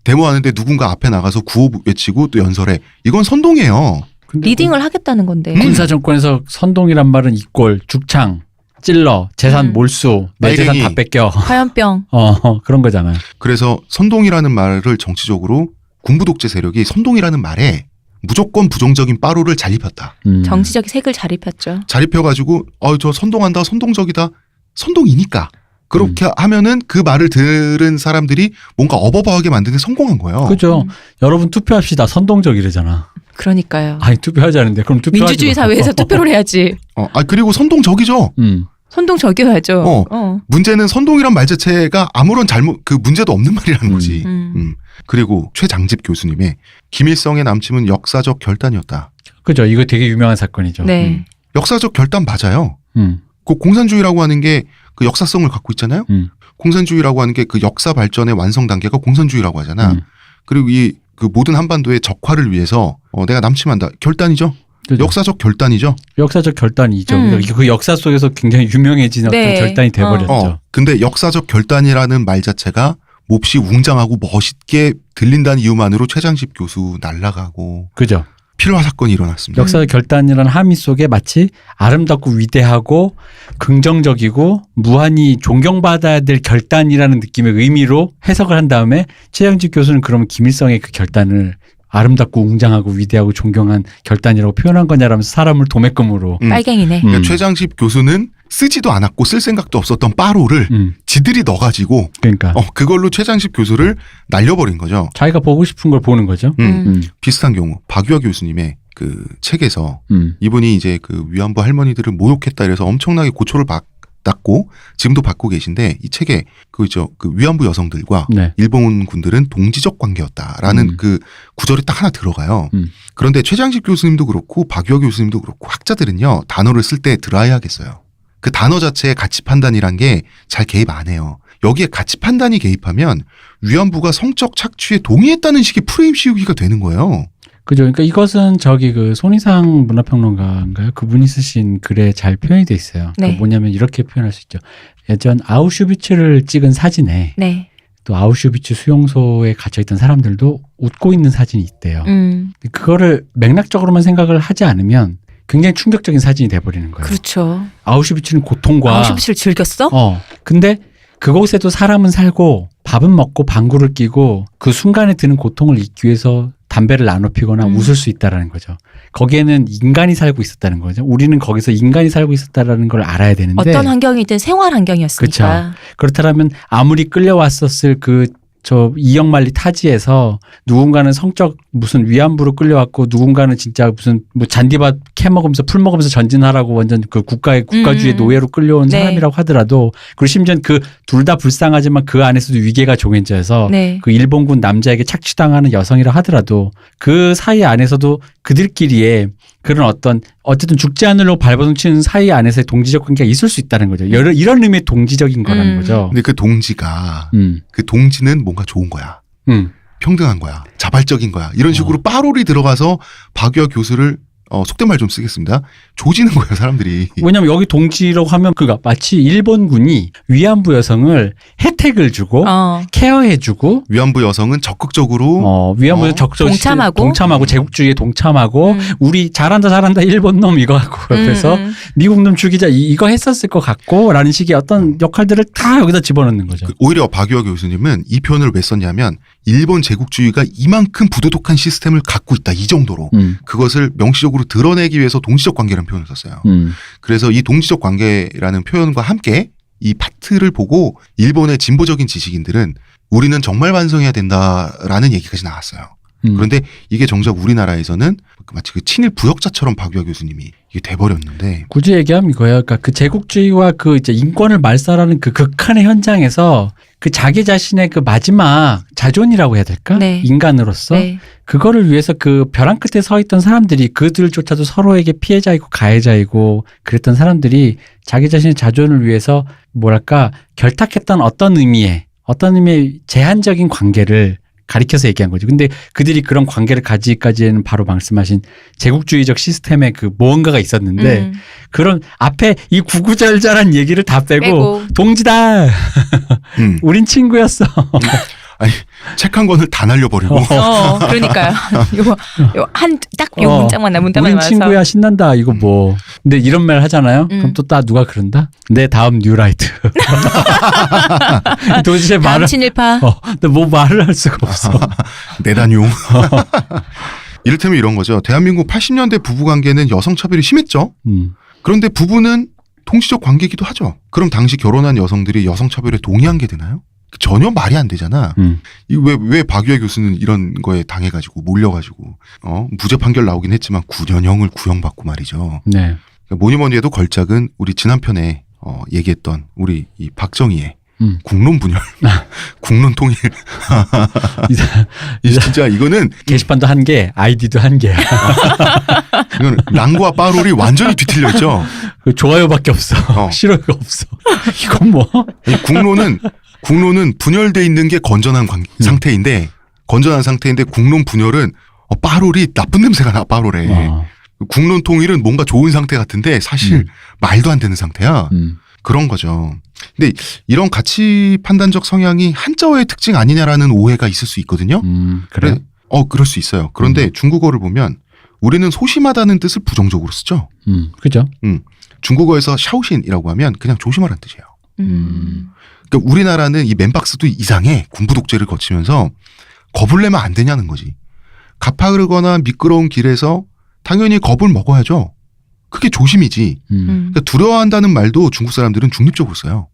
데모하는데 누군가 앞에 나가서 구호 외치고 또 연설해. 이건 선동이에요. 리딩을 하겠다는 건데. 군사 정권에서 선동이란 말은 이꼴, 죽창, 찔러, 재산 몰수, 내 재산 빨갱이. 다 뺏겨. 화염병. 그런 거잖아요. 그래서 선동이라는 말을 정치적으로 군부 독재 세력이 선동이라는 말에 무조건 부정적인 빠로를 잘 입혔다. 정치적 색을 잘 입혔죠. 잘 입혀가지고 저 선동한다, 선동적이다. 선동이니까. 그렇게 하면은 그 말을 들은 사람들이 뭔가 어버버하게 만드는 데 성공한 거예요. 그죠. 여러분 투표합시다. 선동적이래잖아. 그러니까요. 아니 투표하지 않은데 그럼 투표하지 민주주의 마. 사회에서 투표를 해야지. 그리고 선동적이죠. 선동적이어야죠. 어. 문제는 선동이란 말 자체가 아무런 그 문제도 없는 말이라는 거지. 그리고 최장집 교수님의 김일성의 남침은 역사적 결단이었다. 그죠. 이거 되게 유명한 사건이죠. 네. 역사적 결단 맞아요. 음. 그 공산주의라고 하는 게 그 역사성을 갖고 있잖아요. 공산주의라고 하는 게 그 역사 발전의 완성 단계가 공산주의라고 하잖아. 그리고 이 그 모든 한반도의 적화를 위해서 내가 남침한다. 결단이죠. 그죠. 역사적 결단이죠. 역사적 결단이죠. 그 역사 속에서 굉장히 유명해진 네. 어떤 결단이 돼버렸죠. 근데 역사적 결단이라는 말 자체가 몹시 웅장하고 멋있게 들린다는 이유만으로 최장집 교수 날아가고 그죠. 필화 사건이 일어났습니다. 역사적 결단이라는 함의 속에 마치 아름답고 위대하고 긍정적이고 무한히 존경받아야 될 결단이라는 느낌의 의미로 해석을 한 다음에 최장집 교수는 그러면 김일성의 그 결단을 아름답고 웅장하고 위대하고 존경한 결단이라고 표현한 거냐라면서 사람을 도매금으로. 빨갱이네. 그러니까 최장집 교수는 쓰지도 않았고 쓸 생각도 없었던 빠로를 지들이 넣어가지고 그러니까 그걸로 최장집 교수를 날려버린 거죠. 자기가 보고 싶은 걸 보는 거죠. 비슷한 경우 박유하 교수님의 그 책에서 이분이 이제 그 위안부 할머니들을 모욕했다 이래서 엄청나게 고초를 받았고 지금도 받고 계신데 이 책에 그 위안부 여성들과 네. 일본 군들은 동지적 관계였다라는 그 구절이 딱 하나 들어가요. 그런데 최장식 교수님도 그렇고 박유하 교수님도 그렇고 학자들은요 단어를 쓸 때 드라이하겠어요. 그 단어 자체의 가치 판단이란 게 잘 개입 안 해요. 여기에 가치 판단이 개입하면 위안부가 성적 착취에 동의했다는 식의 프레임 씌우기가 되는 거예요. 그죠. 그러니까 이것은 그 손희상 문화평론가인가요? 그분이 쓰신 글에 잘 표현이 돼 있어요. 네. 그러니까 뭐냐면 이렇게 표현할 수 있죠. 예전 아우슈비츠를 찍은 사진에 네. 또 아우슈비츠 수용소에 갇혀있던 사람들도 웃고 있는 사진이 있대요. 그거를 맥락적으로만 생각을 하지 않으면 굉장히 충격적인 사진이 돼버리는 거예요. 그렇죠. 아우슈비츠는 고통과 아우슈비츠를 즐겼어? 근데 그곳에도 사람은 살고 밥은 먹고 방구를 끼고 그 순간에 드는 고통을 잊기 위해서 담배를 나눠 피거나 웃을 수 있다라는 거죠. 거기에는 인간이 살고 있었다는 거죠. 우리는 거기서 인간이 살고 있었다라는 걸 알아야 되는데 어떤 환경이든 생활 환경이었으니까. 그렇죠. 그렇다면 아무리 끌려왔었을 저 이영만리 타지에서 누군가는 성적 무슨 위안부로 끌려왔고 누군가는 진짜 무슨 뭐 잔디밭 캐 먹으면서 풀 먹으면서 전진하라고 완전 그 국가주의 노예로 끌려온 네. 사람이라고 하더라도 그리고 심지어 그 둘 다 불쌍하지만 그 안에서도 위계가 종행자여서 네. 그 일본군 남자에게 착취당하는 여성이라 하더라도 그 사이 안에서도 그들끼리의 그런 어쨌든 죽지 않으려고 발버둥치는 사이 안에서의 동지적 관계가 있을 수 있다는 거죠. 이런 의미의 동지적인 거라는 거죠. 근데 그 동지가 그 동지는 뭔가 좋은 거야. 평등한 거야. 자발적인 거야. 이런 식으로 빠롤이 들어가서 박유하 교수를 속된 말 좀 쓰겠습니다. 조지는 거예요, 사람들이. 왜냐면 여기 동지라고 하면 그가 마치 일본군이 위안부 여성을 혜택을 주고 케어해주고 위안부 여성은 적극적으로 위안부 적극적으로 동참하고 제국주의에 동참하고 우리 잘한다 일본 놈 이거 하고 옆에서 미국 놈 죽이자 이거 했었을 것 같고라는 식의 어떤 역할들을 다 여기다 집어넣는 거죠. 오히려 박유하 교수님은 이 표현을 왜 썼냐면 일본 제국주의가 이만큼 부도덕한 시스템을 갖고 있다 이 정도로 그것을 명시적으로 드러내기 위해서 동지적 관계라는 표현을 썼어요. 그래서 이 동지적 관계라는 표현과 함께 이 파트를 보고 일본의 진보적인 지식인들은 우리는 정말 반성해야 된다라는 얘기까지 나왔어요. 그런데 이게 정작 우리나라에서는 마치 그 친일 부역자처럼 박유하 교수님이 이게 돼버렸는데 굳이 얘기하면 이거예요. 그러니까 그 제국주의와 그 이제 인권을 말살하는 그 극한의 현장에서 그 자기 자신의 그 마지막 자존이라고 해야 될까? 네. 인간으로서 네. 그거를 위해서 그 벼랑 끝에 서 있던 사람들이 그들조차도 서로에게 피해자이고 가해자이고 그랬던 사람들이 자기 자신의 자존을 위해서 뭐랄까 결탁했던 어떤 의미의 제한적인 관계를 가리켜서 얘기한 거죠. 근데 그들이 그런 관계를 가지기까지는 바로 말씀하신 제국주의적 시스템에 그 무언가가 있었는데 그런 앞에 이 구구절절한 얘기를 다 빼고 동지다. 우린 친구였어. 아니 책 한 권을 다 날려버리고. 그러니까요. 요 문장만 나 문장만 우린 나와서. 친구야 신난다 이거 뭐. 근데 이런 말 하잖아요. 그럼 또 누가 그런다? 내 다음 뉴라이트. 도대체 다음 말을 친일파. 근데 뭐 말을 할 수가 없어. 내다뇽. 이를테면 이런 거죠. 대한민국 80년대 부부관계는 여성차별이 심했죠. 그런데 부부는 통치적 관계이기도 하죠. 그럼 당시 결혼한 여성들이 여성차별에 동의한 게 되나요? 전혀 말이 안 되잖아. 왜 박유하 교수는 이런 거에 당해가지고 몰려가지고 무죄 판결 나오긴 했지만 9년형을 구형받고 말이죠. 네. 그러니까 뭐니 해도 걸작은 우리 지난 편에 얘기했던 우리 이 박정희의 국론 분열, 국론 통일. 진짜 이거는 게시판도 한 개, 아이디도 한 개야. 이건 랑과 빠롤이 완전히 뒤틀려 있죠. 좋아요밖에 없어. 싫어요가 없어. 이건 뭐? 아니, 국론은 분열돼 있는 게 건전한 상태인데 국론 분열은 빠롤이 나쁜 냄새가 나 빠롤에. 국론 통일은 뭔가 좋은 상태 같은데 사실 말도 안 되는 상태야. 그런 거죠. 근데 이런 가치 판단적 성향이 한자어의 특징 아니냐라는 오해가 있을 수 있거든요. 그래? 그럴 수 있어요. 그런데 중국어를 보면 우리는 소심하다는 뜻을 부정적으로 쓰죠. 그죠? 중국어에서 샤오신이라고 하면 그냥 조심하라는 뜻이에요. 그러니까 우리나라는 이 맨박스도 이상해. 군부 독재를 거치면서 겁을 내면 안 되냐는 거지. 가파르거나 미끄러운 길에서 당연히 겁을 먹어야죠. 그게 조심이지. 그러니까 두려워한다는 말도 중국 사람들은 중립적으로 써요.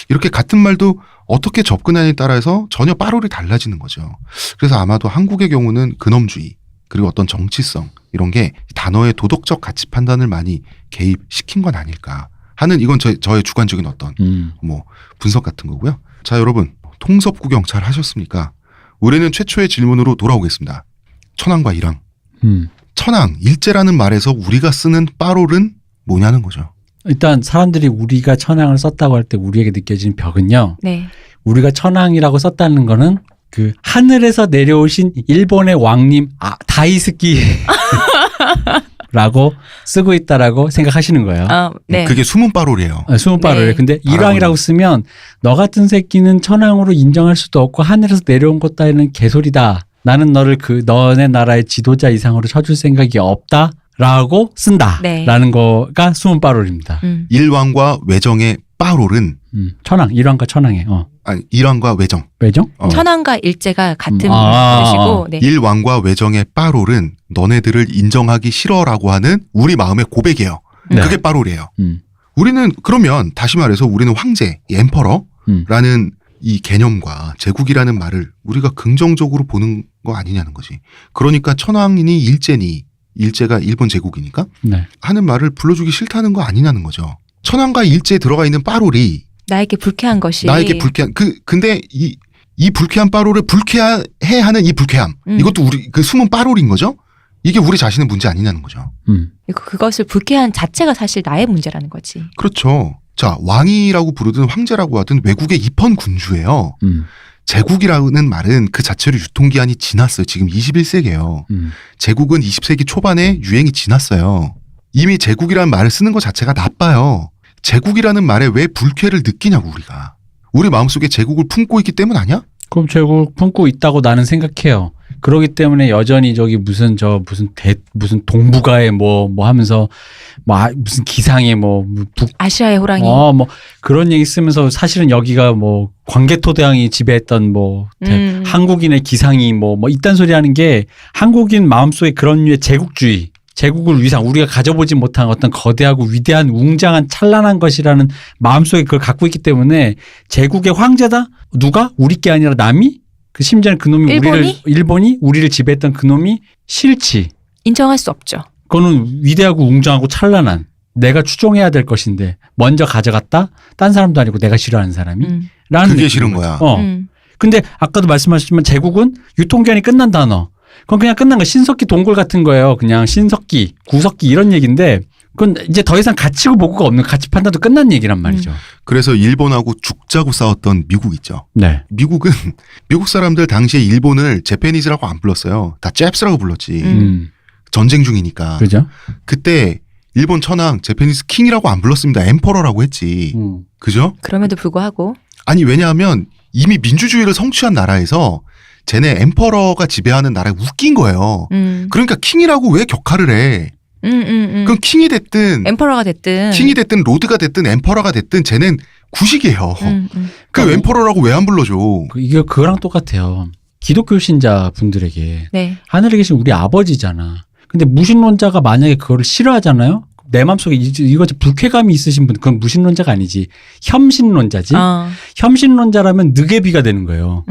이렇게 같은 말도 어떻게 접근하느냐에 따라서 전혀 빠롤이 달라지는 거죠. 그래서 아마도 한국의 경우는 근엄주의 그리고 어떤 정치성 이런 게 단어의 도덕적 가치 판단을 많이 개입시킨 건 아닐까 하는 이건 저의 주관적인 어떤 뭐 분석 같은 거고요. 자, 여러분 통섭 구경 잘 하셨습니까? 우리는 최초의 질문으로 돌아오겠습니다. 천황과 일왕. 천황, 일제라는 말에서 우리가 쓰는 빠롤은 뭐냐는 거죠. 일단 사람들이 우리가 천황을 썼다고 할 때 우리에게 느껴지는 벽은요. 네. 우리가 천황이라고 썼다는 거는 그 하늘에서 내려오신 일본의 왕님 다이스키 라고 쓰고 있다라고 생각하시는 거예요. 네. 그게 숨은 빠롤이에요. 숨은 빠롤이에요. 네. 근데 일왕이라고 쓰면 너 같은 새끼는 천황으로 인정할 수도 없고 하늘에서 내려온 것 따위는 개소리다. 나는 너를 너네 나라의 지도자 이상으로 쳐줄 생각이 없다라고 쓴다. 네. 라는 거가 숨은 빠롤입니다. 일왕과 외정의 빠롤은 천황, 일왕과 천황의 아니 일왕과 외정. 외정? 천황과 일제가 같은 뜻이고 네. 일왕과 외정의 빠롤은 너네들을 인정하기 싫어라고 하는 우리 마음의 고백이에요. 네. 그게 빠롤이에요. 우리는 그러면 다시 말해서 우리는 황제, 엠퍼러라는 이 개념과 제국이라는 말을 우리가 긍정적으로 보는 거 아니냐는 거지. 그러니까 천황이니 일제가 일본 제국이니까 네. 하는 말을 불러주기 싫다는 거 아니냐는 거죠. 천황과 일제에 들어가 있는 빠롤이 나에게 불쾌한 것이 나에게 불쾌한 근데 이 불쾌한 빠롤을 불쾌해 하는 이 불쾌함 이것도 우리 그 숨은 빠롤인 거죠. 이게 우리 자신의 문제 아니냐는 거죠. 그것을 불쾌한 자체가 사실 나의 문제라는 거지. 그렇죠. 자, 왕이라고 부르든 황제라고 하든 외국의 입헌 군주예요. 제국이라는 말은 그 자체로 유통기한이 지났어요. 지금 21세기예요. 제국은 20세기 초반에 유행이 지났어요. 이미 제국이라는 말을 쓰는 것 자체가 나빠요. 제국이라는 말에 왜 불쾌를 느끼냐고 우리가. 우리 마음속에 제국을 품고 있기 때문 아니야? 그럼 제국 품고 있다고 나는 생각해요. 그러기 때문에 여전히 저기 무슨 동북아에 뭐 하면서 무슨 기상에 아시아의 호랑이. 뭐 그런 얘기 쓰면서 사실은 여기가 뭐 광개토대왕이 지배했던 한국인의 기상이 뭐 이딴 소리 하는 게 한국인 마음속에 그런 류의 제국주의, 제국을 위상, 우리가 가져보지 못한 어떤 거대하고 위대한 웅장한 찬란한 것이라는 마음속에 그걸 갖고 있기 때문에 제국의 황제다? 누가? 우리 게 아니라 남이? 그 심지어는 그놈이 일본이 우리를 지배했던 그놈이 싫지. 인정할 수 없죠. 그거는 위대하고 웅장하고 찬란한 내가 추종해야 될 것인데 먼저 가져갔다? 딴 사람도 아니고 내가 싫어하는 사람이? 라는 그게 싫은 거야. 근데 아까도 말씀하셨지만 제국은 유통기한이 끝난 단어. 그건 그냥 끝난 거. 신석기 동굴 같은 거예요. 그냥 신석기, 구석기 이런 얘기인데 그건 이제 더 이상 가치고 보고가 없는 가치 판단도 끝난 얘기란 말이죠. 그래서 일본하고 죽자고 싸웠던 미국 있죠. 네. 미국은 미국 사람들 당시에 일본을 제페니즈라고 안 불렀어요. 다 잽스라고 불렀지. 전쟁 중이니까. 그죠? 그때 일본 천황 제페니즈 킹이라고 안 불렀습니다. 엠퍼러라고 했지. 그죠? 그럼에도 불구하고. 아니 왜냐하면 이미 민주주의를 성취한 나라에서 쟤네 엠퍼러가 지배하는 나라에 웃긴 거예요. 그러니까 킹이라고 왜 격하를 해. 그럼 킹이 됐든 엠퍼러가 됐든 로드가 됐든 엠퍼러가 됐든 쟤는 구식이에요. 그 그러니까 엠퍼러라고 왜 안 불러줘. 이게 그거랑 똑같아요. 기독교 신자 분들에게 네. 하늘에 계신 우리 아버지잖아. 근데 무신론자가 만약에 그거를 싫어하잖아요. 내 마음속에 이거 불쾌감이 있으신 분 그건 무신론자가 아니지. 혐신론자지. 혐신론자라면 느개비가 되는 거예요.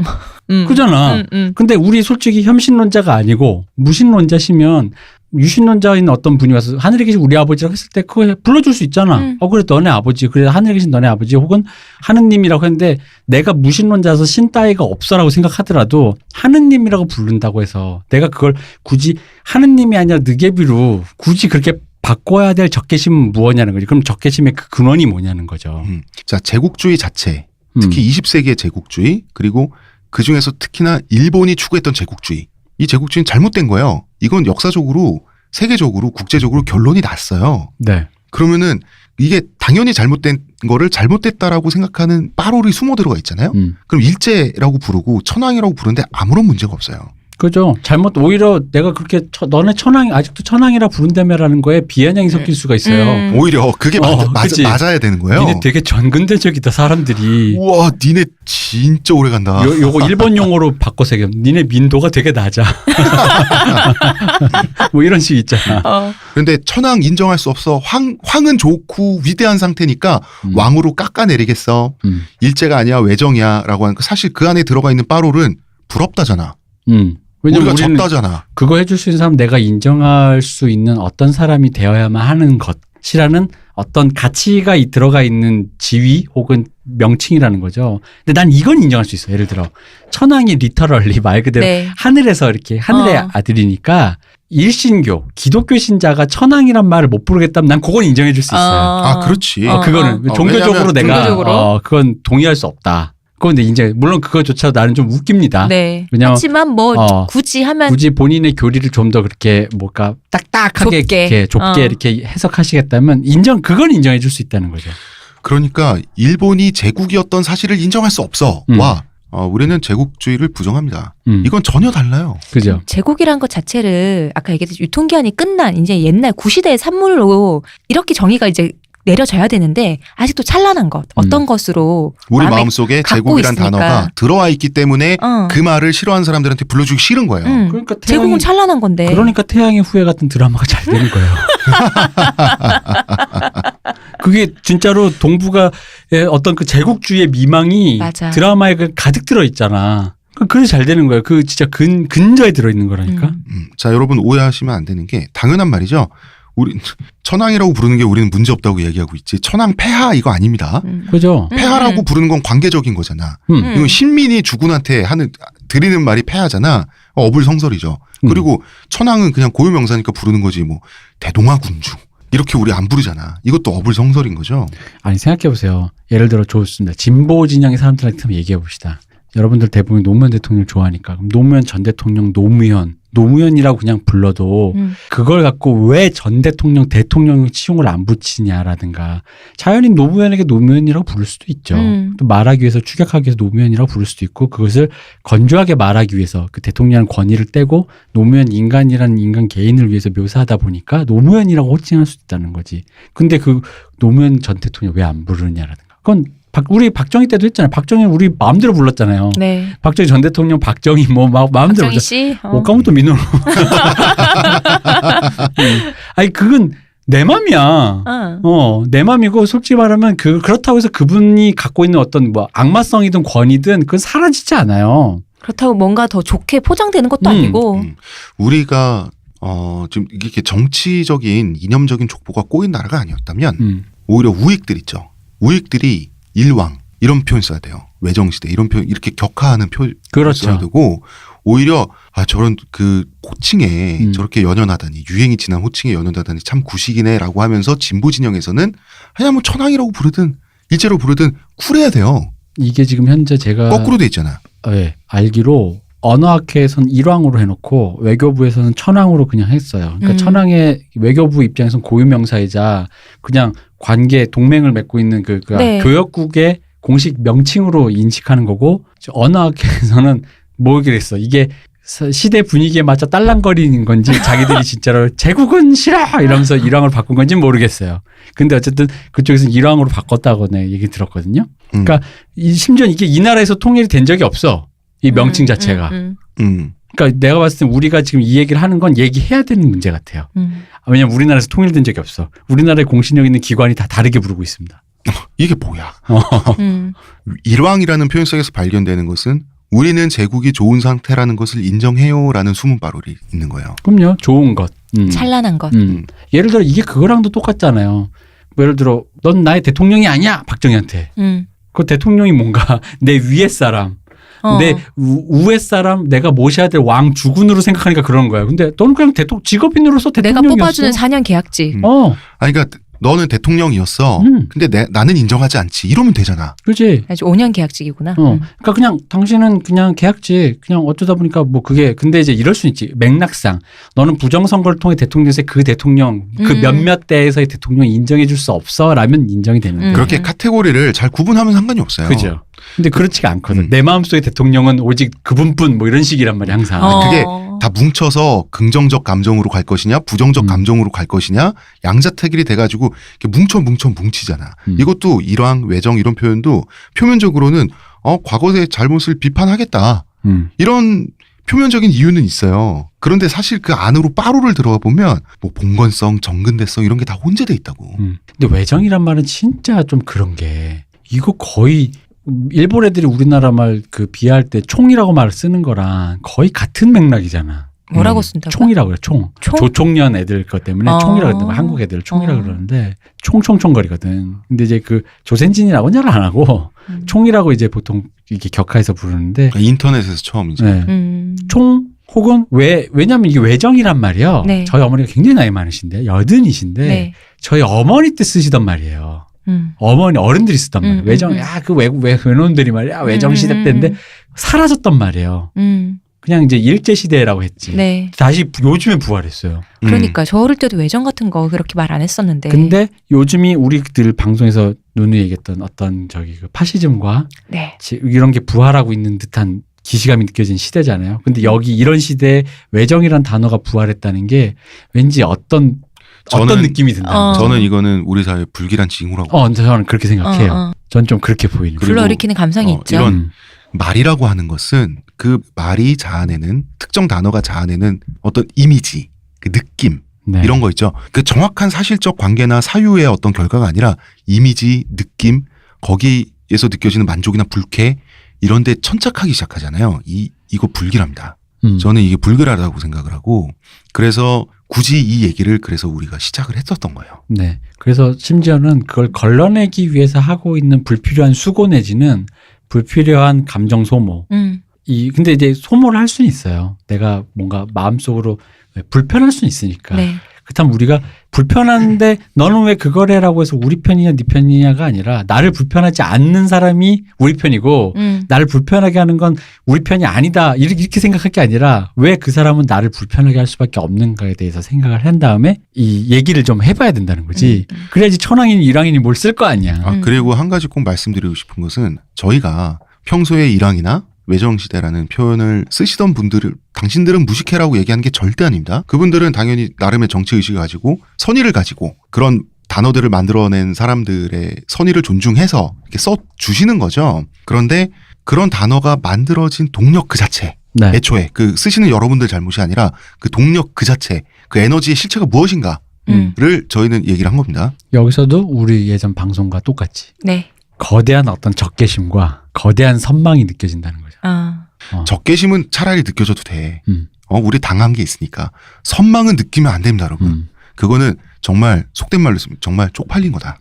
그잖아. 근데 우리 솔직히 혐신론자가 아니고 무신론자시면 유신론자인 어떤 분이 와서 하늘에 계신 우리 아버지라고 했을 때 그거 불러줄 수 있잖아. 그래 너네 아버지. 그래 하늘에 계신 너네 아버지 혹은 하느님이라고 했는데 내가 무신론자라서 신 따위가 없어라고 생각하더라도 하느님이라고 부른다고 해서 내가 그걸 굳이 하느님이 아니라 느개비로 굳이 그렇게 바꿔야 될 적개심은 무엇냐는 거지. 그럼 적개심의 그 근원이 뭐냐는 거죠. 자, 제국주의 자체. 특히 20세기의 제국주의 그리고 그중에서 특히나 일본이 추구했던 제국주의. 이 제국주의는 잘못된 거예요. 이건 역사적으로 세계적으로 국제적으로 결론이 났어요. 네. 그러면은 이게 당연히 잘못된 거를 잘못됐다라고 생각하는 빠롤이 숨어 들어가 있잖아요. 그럼 일제라고 부르고 천황이라고 부르는데 아무런 문제가 없어요. 그죠. 오히려 내가 그렇게 너네 천황이 아직도 천황이라 부른다며라는 거에 비아냥이 섞일 수가 있어요. 오히려 그게 맞아야 되는 거예요. 니네 되게 전근대적이다 사람들이. 우와 니네 진짜 오래 간다. 요거 일본 용어로 바꿔서 얘기하면 니네 민도가 되게 낮아. 뭐 이런 식 있잖아. 그런데 천황 인정할 수 없어. 황은 좋고 위대한 상태니까 왕으로 깎아내리겠어. 일제가 아니야 외정이야 라고 하니까 사실 그 안에 들어가 있는 빠롤은 부럽다잖아. 왜냐면 우리가 졌다잖아. 그거 해줄 수 있는 사람 내가 인정할 수 있는 어떤 사람이 되어야만 하는 것이라는 어떤 가치가 들어가 있는 지위 혹은 명칭이라는 거죠. 근데 난 이건 인정할 수 있어. 예를 들어 천황이 리터럴리 말 그대로 네. 하늘에서 이렇게 하늘의 아들이니까 일신교 기독교 신자가 천황이란 말을 못 부르겠다면 난 그건 인정해 줄 수 있어요. 아 그렇지. 그거는 종교적으로 내가 종교적으로? 그건 동의할 수 없다. 그런데 이제 물론 그거조차도 나는 좀 웃깁니다. 네. 왜냐면 하지만 굳이 하면 굳이 본인의 교리를 좀 더 그렇게 딱딱하게 좁게 이렇게 해석하시겠다면 그건 인정해 줄 수 있다는 거죠. 그러니까 일본이 제국이었던 사실을 인정할 수 없어. 우리는 제국주의를 부정합니다. 이건 전혀 달라요. 그죠. 제국이란 것 자체를 아까 얘기했듯이 유통기한이 끝난 이제 옛날 구시대의 산물로 이렇게 정의가 이제 내려져야 되는데 아직도 찬란한 것 어떤 것으로 우리 마음속에 제국이란 단어가 들어와 있기 때문에 그 말을 싫어하는 사람들한테 불러주기 싫은 거예요. 그러니까 제국은 찬란한 건데. 그러니까 태양의 후예 같은 드라마가 잘 되는 거예요. 그게 진짜로 동북아의 어떤 그 제국주의의 미망이 맞아. 드라마에 가득 들어 있잖아. 그래서 잘 되는 거예요. 그 진짜 근저에 들어 있는 거라니까. 자, 여러분 오해하시면 안 되는 게 당연한 말이죠. 우리 천황이라고 부르는 게 우리는 문제 없다고 얘기하고 있지. 천황 폐하 이거 아닙니다. 그죠. 폐하라고 부르는 건 관계적인 거잖아. 이건 신민이 주군한테 드리는 말이 폐하잖아. 어불성설이죠. 그리고 천황은 그냥 고유명사니까 부르는 거지. 뭐 대동아 군주 이렇게 우리 안 부르잖아. 이것도 어불성설인 거죠. 아니 생각해 보세요. 예를 들어 좋습니다. 진보 진영의 사람들한테 한번 얘기해 봅시다. 여러분들 대부분 노무현 대통령 좋아하니까 그럼 노무현 전 대통령 노무현이라고 그냥 불러도 그걸 갖고 왜 전 대통령 치용을 안 붙이냐라든가 자연인 노무현에게 노무현이라고 부를 수도 있죠. 또 말하기 위해서 추격하기 위해서 노무현이라고 부를 수도 있고 그것을 건조하게 말하기 위해서 그 대통령의 권위를 떼고 노무현 인간이라는 인간 개인을 위해서 묘사하다 보니까 노무현이라고 호칭할 수도 있다는 거지. 근데 그 노무현 전 대통령 왜 안 부르냐라든가 그건 우리 박정희 때도 했잖아요. 박정희 우리 마음대로 불렀잖아요. 네. 박정희 전 대통령 박정희 뭐 마음대로 박정희 씨. 옷가부터 민호로. 아니 그건 내 맘이야. 내 맘이고 솔직히 말하면 그렇다고 해서 그분이 갖고 있는 어떤 뭐 악마성이든 권위든 그건 사라지지 않아요. 그렇다고 뭔가 더 좋게 포장되는 것도 아니고. 우리가 지금 이렇게 정치적인 이념적인 족보가 꼬인 나라가 아니었다면 오히려 우익들 있죠. 우익들이 일왕 이런 표현 써야 돼요. 외정시대 이런 표현 이렇게 격하하는 표현 그렇죠. 써야 되고 오히려 저런 그 호칭에 저렇게 연연하다니 유행이 지난 호칭에 연연하다니 참 구식이네라고 하면서 진보 진영에서는 그냥 뭐 천황이라고 부르든 일제로 부르든 쿨해야 돼요. 이게 지금 현재 제가 거꾸로 돼 있잖아. 네, 알기로 언어학회에서는 일왕으로 해놓고 외교부에서는 천황으로 그냥 했어요. 그러니까 천황의 외교부 입장에서는 고유명사이자 그냥 관계 동맹을 맺고 있는 네. 교역국의 공식 명칭으로 인식하는 거고 언어학회에서는 뭐겠어 이게 시대 분위기에 맞춰 딸랑거리는 건지 자기들이 진짜로 제국은 싫어 이러면서 일왕으로 바꾼 건지 모르겠어요. 근데 어쨌든 그쪽에서는 일왕으로 바꿨다고 내 얘기 들었거든요. 그러니까 심지어 이게 이 나라에서 통일이 된 적이 없어. 이 명칭 자체가. 그러니까 내가 봤을 때 우리가 지금 이 얘기를 하는 건 얘기해야 되는 문제 같아요. 왜냐하면 우리나라에서 통일된 적이 없어. 우리나라에 공신력 있는 기관이 다 다르게 부르고 있습니다. 이게 뭐야? 일왕이라는 표현 속에서 발견되는 것은 우리는 제국이 좋은 상태라는 것을 인정해요라는 숨은바울이 있는 거예요. 그럼요. 좋은 것. 찬란한 것. 예를 들어 이게 그거랑도 똑같잖아요. 뭐 예를 들어 넌 나의 대통령이 아니야. 박정희한테. 그 대통령이 뭔가 내 위에 사람. 내 우회 사람 내가 모셔야 될 왕 주군으로 생각하니까 그런 거야. 근데 너는 그냥 직업인으로서 내가 대통령이었어. 뽑아주는 4년 계약직. 아니 그러니까 너는 대통령이었어. 근데 나는 인정하지 않지. 이러면 되잖아. 그렇지. 아주 5년 계약직이구나. 그러니까 그냥 당신은 그냥 계약직 그냥 어쩌다 보니까 뭐 그게 근데 이제 이럴 수 있지. 맥락상 너는 부정선거를 통해 대통령에서 그 대통령 그 몇몇 대에서의 대통령이 인정해 줄 수 없어라면 인정이 되는 거예요. 그렇게 카테고리를 잘 구분하면 상관이 없어요. 그죠. 근데 그렇지가 않거든. 내 마음속의 대통령은 오직 그분뿐 뭐 이런 식이란 말이야 항상. 그게 다 뭉쳐서 긍정적 감정으로 갈 것이냐 부정적 감정으로 갈 것이냐 양자택일이 돼가지고 이렇게 뭉치잖아. 이것도 일왕 외정 이런 표현도 표면적으로는 과거의 잘못을 비판하겠다. 이런 표면적인 이유는 있어요. 그런데 사실 그 안으로 빠로를 들어가 보면 뭐 봉건성, 정근대성 이런 게 다 혼재돼 있다고. 근데 외정이란 말은 진짜 좀 그런 게 이거 거의 일본 애들이 우리나라 말 비하할 때 총이라고 말을 쓰는 거랑 거의 같은 맥락이잖아. 뭐라고 쓴다고? 총이라고 그래. 총. 조총련 애들 것 때문에 총이라고 그러는데 한국 애들 총이라고 그러는데 총거리거든. 근데 이제 조센진이라고는 잘 안 하고 총이라고 이제 보통 이렇게 격하해서 부르는데 그러니까 인터넷에서 처음 이제 총 혹은 왜냐면 이게 외정이란 말이요. 네. 저희 어머니가 굉장히 나이 많으신데 여든이신데 네. 저희 어머니 때 쓰시던 말이에요. 어른들이 쓰던 말이에요. 외정, 외놈들이 말이야. 외정시대 때인데 사라졌던 말이에요. 그냥 이제 일제시대라고 했지. 네. 다시 요즘에 부활했어요. 그러니까 저 어릴 때도 외정 같은 거 그렇게 말 안 했었는데. 근데 요즘이 우리들 방송에서 누누이 얘기했던 어떤 파시즘과 네. 이런 게 부활하고 있는 듯한 기시감이 느껴진 시대잖아요. 근데 여기 이런 시대에 외정이란 단어가 부활했다는 게 왠지 어떤 느낌이 든다. 저는 이거는 우리 사회의 불길한 징후라고. 저는 그렇게 생각해요. 전 좀 그렇게 보이는 거예요. 불러일으키는 감성이 있죠. 이런 말이라고 하는 것은 그 말이 자아내는 특정 단어가 자아내는 어떤 이미지, 그 느낌 네. 이런 거 있죠. 그 정확한 사실적 관계나 사유의 어떤 결과가 아니라 이미지, 느낌 거기에서 느껴지는 만족이나 불쾌 이런 데 천착하기 시작하잖아요. 이거 불길합니다. 저는 이게 불길하다고 생각을 하고 그래서 굳이 이 얘기를 그래서 우리가 시작을 했었던 거예요. 네. 그래서 심지어는 그걸 걸러내기 위해서 하고 있는 불필요한 수고 내지는 불필요한 감정 소모. 근데 이제 소모를 할 수는 있어요. 내가 뭔가 마음속으로 불편할 수는 있으니까. 네. 그렇다면 우리가 불편한데 너는 왜 그거래라고 해서 우리 편이냐 네 편이냐가 아니라 나를 불편하지 않는 사람이 우리 편이고 나를 불편하게 하는 건 우리 편이 아니다 이렇게 생각할 게 아니라 왜 그 사람은 나를 불편하게 할 수밖에 없는가에 대해서 생각을 한 다음에 이 얘기를 좀 해봐야 된다는 거지. 그래야지 천왕이니 일왕이니 뭘 쓸 거 아니야. 그리고 한 가지 꼭 말씀드리고 싶은 것은 저희가 평소에 일왕이나 외정시대라는 표현을 쓰시던 분들을 당신들은 무식해라고 얘기하는 게 절대 아닙니다. 그분들은 당연히 나름의 정치의식을 가지고 선의를 가지고 그런 단어들을 만들어낸 사람들의 선의를 존중해서 이렇게 써주시는 거죠. 그런데 그런 단어가 만들어진 동력 그 자체 네. 애초에 그 쓰시는 여러분들 잘못이 아니라 그 동력 그 자체 그 에너지의 실체가 무엇인가를 저희는 얘기를 한 겁니다. 여기서도 우리 예전 방송과 똑같이 네. 거대한 어떤 적개심과 거대한 선망이 느껴진다는 거죠. 적개심은 차라리 느껴져도 돼. 음. 우리 당한 게 있으니까. 선망은 느끼면 안 됩니다, 여러분. 그거는 정말 속된 말로 쓰면 정말 쪽팔린 거다.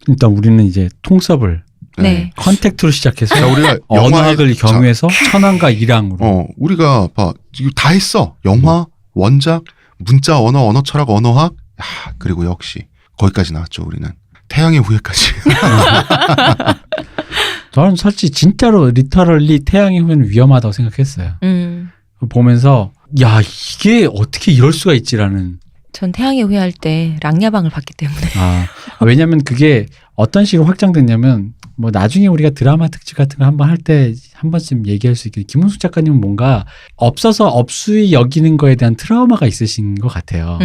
일단 우리는 이제 통섭을 네. 컨택트로 시작해서 자, 우리가 언어학을 경유해서 천왕과 일왕으로. 우리가 봐, 이거 다 했어. 영화, 원작, 문자, 언어 철학, 언어학. 그리고 역시 거기까지 나왔죠, 우리는. 태양의 후예까지. 저는 솔직히 진짜로 리터럴리 태양의 후예는 위험하다고 생각했어요. 보면서 야 이게 어떻게 이럴 수가 있지라는. 전 태양의 후예할 때 랑야방을 봤기 때문에. 왜냐하면 그게 어떤 식으로 확장됐냐면 뭐 나중에 우리가 드라마 특집 같은 거 한번 할 때 한 번쯤 얘기할 수 있게 김은숙 작가님은 뭔가 없어서 없수이 여기는 거에 대한 트라우마가 있으신 것 같아요.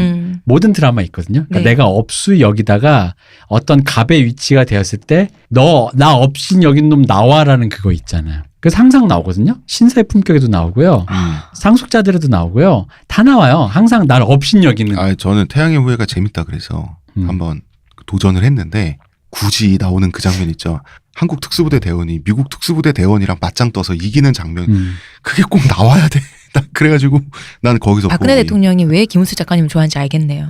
모든 드라마에 있거든요. 그러니까 네. 내가 없수이 여기다가 어떤 갑의 위치가 되었을 때 너 나 없인 여긴 놈 나와라는 그거 있잖아요. 그래서 항상 나오거든요. 신사의 품격에도 나오고요. 상속자들에도 나오고요. 다 나와요. 항상 날 없인 여기는. 저는 태양의 후예가 재밌다 그래서 한번 도전을 했는데 굳이 나오는 그 장면 있죠. 한국 특수부대 대원이 미국 특수부대 대원이랑 맞짱 떠서 이기는 장면. 그게 꼭 나와야 돼. 그래가지고 난 거기서 박근혜 대통령이 왜 김은수 작가님을 좋아하는지 알겠네요.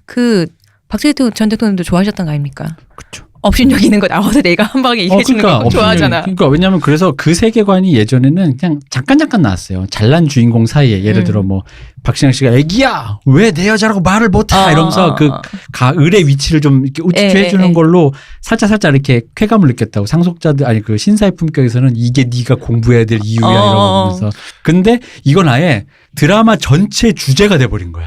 그 박정희 전 대통령도 좋아하셨던 거 아닙니까? 그렇죠. 업신여기 있는 거 나와서 내가 한 방에 얘기해주는 거 좋아하잖아. 그러니까 왜냐하면 그래서 그 세계관이 예전에는 그냥 잠깐 나왔어요. 잘난 주인공 사이에 예를 들어 뭐 박신양 씨가 애기야 왜 내 여자라고 말을 못해 이러면서 그 을의 위치를 좀 이렇게 우쭈쭈 해주는 걸로 살짝 이렇게 쾌감을 느꼈다고. 상속자들 아니 그 신사의 품격에서는 이게 네가 공부해야 될 이유야 이러면서. 근데 이건 아예 드라마 전체 주제가 돼버린 거야.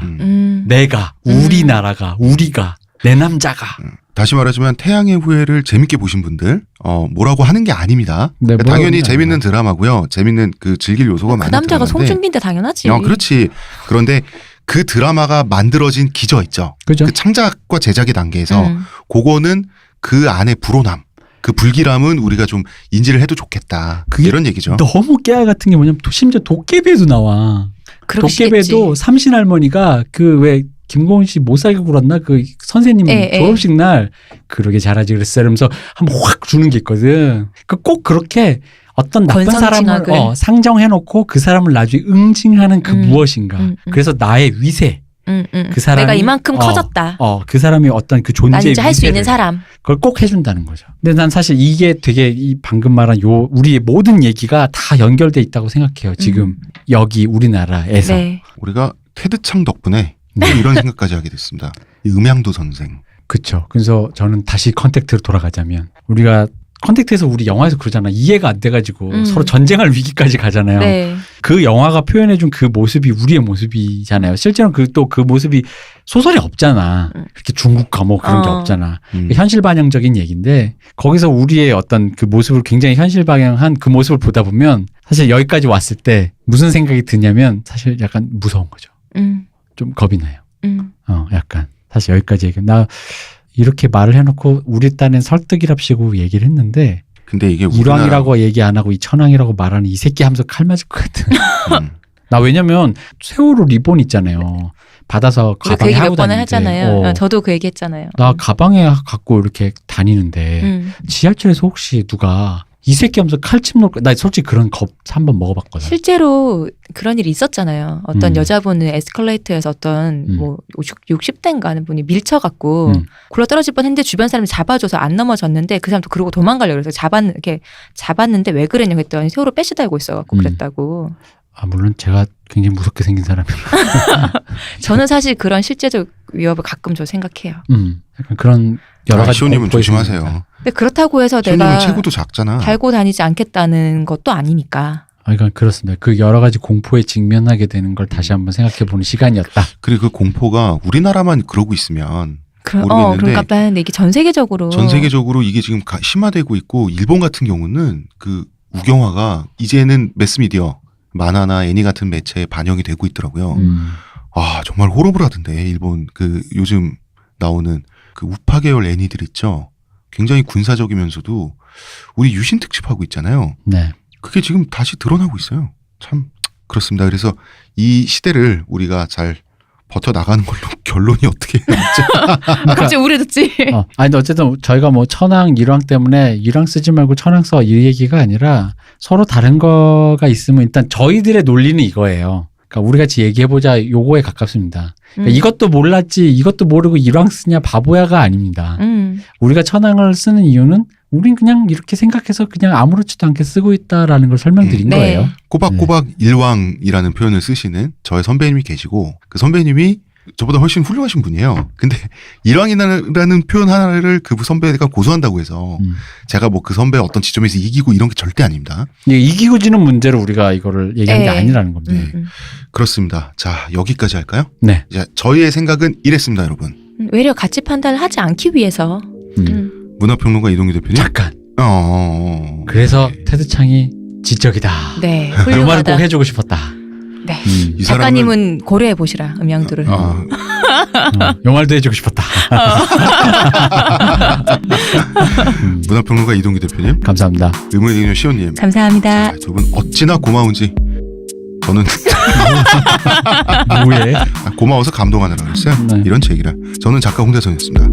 내가 우리나라가 우리가 내 남자가. 다시 말하지만 태양의 후예를 재밌게 보신 분들 뭐라고 하는 게 아닙니다. 네, 당연히 재밌는 드라마고요. 재밌는 그 즐길 요소가 많은 그 남자가 드라마인데. 송중기인데 당연하지. 그렇지. 그런데 그 드라마가 만들어진 기저 있죠. 그죠? 그 창작과 제작의 단계에서 그거는 그 안에 불온함, 그 불길함은 우리가 좀 인지를 해도 좋겠다. 그게 이런 얘기죠. 너무 깨알 같은 게 뭐냐면 심지어 도깨비에도 나와. 도깨비에도 삼신 할머니가 그 왜 김고은 씨 못 살게 굴었나 그 선생님 졸업식 날 그러게 잘하지 그랬어 이러면서 한번 확 주는 게 있거든. 꼭 그렇게 어떤 나쁜 사람을 상정해놓고 그 사람을 나중에 응징하는 그 무엇인가. 그래서 나의 위세. 그 사람이 내가 이만큼 커졌다. 그 사람이 어떤 그 존재의 난 이제 할 수 있는 사람. 그걸 꼭 해준다는 거죠. 근데 난 사실 이게 되게 이 방금 말한 우리의 모든 얘기가 다 연결돼 있다고 생각해요. 지금 여기 우리나라에서. 네. 우리가 테드창 덕분에 이런 생각까지 하게 됐습니다. 음향도 선생. 그렇죠. 그래서 저는 다시 컨택트로 돌아가자면 우리가 컨택트에서 우리 영화에서 그러잖아. 이해가 안 돼가지고 서로 전쟁할 위기까지 가잖아요. 네. 그 영화가 표현해준 그 모습이 우리의 모습이잖아요. 실제로 그 모습이 소설이 없잖아. 그렇게 중국 감옥 그런 게 없잖아. 현실 반영적인 얘기인데 거기서 우리의 어떤 그 모습을 굉장히 현실 반영한 그 모습을 보다 보면 사실 여기까지 왔을 때 무슨 생각이 드냐면 사실 약간 무서운 거죠. 좀 겁이 나요. 약간 사실 여기까지 나 이렇게 말을 해놓고 우리 딴엔 설득이랍시고 얘기를 했는데 근데 이게 일왕이라고 얘기 안 하고 이 천왕이라고 말하는 이 새끼 하면서 칼 맞을 것 같은. 나 왜냐면 세월호 리본 있잖아요. 받아서 가방에 그 얘기 하고 몇 번을 다니는데 했잖아요. 저도 그 얘기 했잖아요. 나 가방에 갖고 이렇게 다니는데 지하철에서 혹시 누가 이 새끼 하면서 칼집 놓을 나 솔직히 그런 겁 한번 먹어봤거든. 실제로 그런 일이 있었잖아요. 어떤 여자분은 에스컬레이터에서 어떤 뭐 60대인가 하는 분이 밀쳐갖고 굴러 떨어질 뻔했는데 주변 사람이 잡아줘서 안 넘어졌는데 그 사람도 그러고 도망가려고 그래서 잡았는데 왜 그랬냐고 했더니 세월호 배시 달고 있어갖고 그랬다고. 물론 제가 굉장히 무섭게 생긴 사람이라. 저는 사실 그런 실제적 위협을 가끔 저 생각해요. 약간 그런 여러 가지 시호님은 공포의 조심하세요. 심리가. 근데 그렇다고 해서 시호님은 내가 체구도 작잖아. 달고 다니지 않겠다는 것도 아니니까. 그러니까 그렇습니다. 그 여러 가지 공포에 직면하게 되는 걸 다시 한번 생각해 보는 시간이었다. 그리고 그 공포가 우리나라만 그러고 있으면 그런가 모르겠는데 봐. 근데 이게 전 세계적으로. 전 세계적으로 이게 지금 심화되고 있고 일본 같은 경우는 그 우경화가 이제는 매스미디어 만화나 애니 같은 매체에 반영이 되고 있더라고요. 아 정말 호러블하던데 일본 그 요즘 나오는 그 우파 계열 애니들 있죠. 굉장히 군사적이면서도 우리 유신 특집하고 있잖아요. 네. 그게 지금 다시 드러나고 있어요. 참 그렇습니다. 그래서 이 시대를 우리가 잘 버텨나가는 걸로 결론이 어떻게 해야 될지. 갑자기 우려듣지. 아니 근데 어쨌든 저희가 뭐 천황 일왕 때문에 일왕 쓰지 말고 천황 써 이 얘기가 아니라 서로 다른 거가 있으면 일단 저희들의 논리는 이거예요. 그러니까 우리 같이 얘기해보자 요거에 가깝습니다. 그러니까 이것도 몰랐지 이것도 모르고 일왕 쓰냐 바보야가 아닙니다. 우리가 천황을 쓰는 이유는 우린 그냥 이렇게 생각해서 그냥 아무렇지도 않게 쓰고 있다라는 걸 설명드린 네. 거예요. 꼬박꼬박 일왕이라는 표현을 쓰시는 저의 선배님이 계시고 그 선배님이 저보다 훨씬 훌륭하신 분이에요. 근데 일왕이라는 표현 하나를 그 선배가 고소한다고 해서 제가 뭐 그 선배의 어떤 지점에서 이기고 이런 게 절대 아닙니다. 이게 이기고 지는 문제로 우리가 이거를 얘기한 게 네. 아니라는 겁니다. 그렇습니다. 자 여기까지 할까요? 네. 이제 저희의 생각은 이랬습니다, 여러분. 외려 가치 판단을 하지 않기 위해서. 문화평론가 이동규 대표님. 잠깐. 그래서 네. 테드 창이 지적이다. 네. 요 말을 훌륭하다. 꼭 해주고 싶었다. 네. 이 사람은 작가님은 고려해 보시라 음향들을. 요 말도 해주고 싶었다. 문화평론가 이동규 대표님, 감사합니다. 의문의 교 시호님. 감사합니다. 두 분 어찌나 고마운지 저는 뭐해? 고마워서 감동하느라고 했어요. 네. 이런 제 얘기를. 저는 작가 홍대선이었습니다.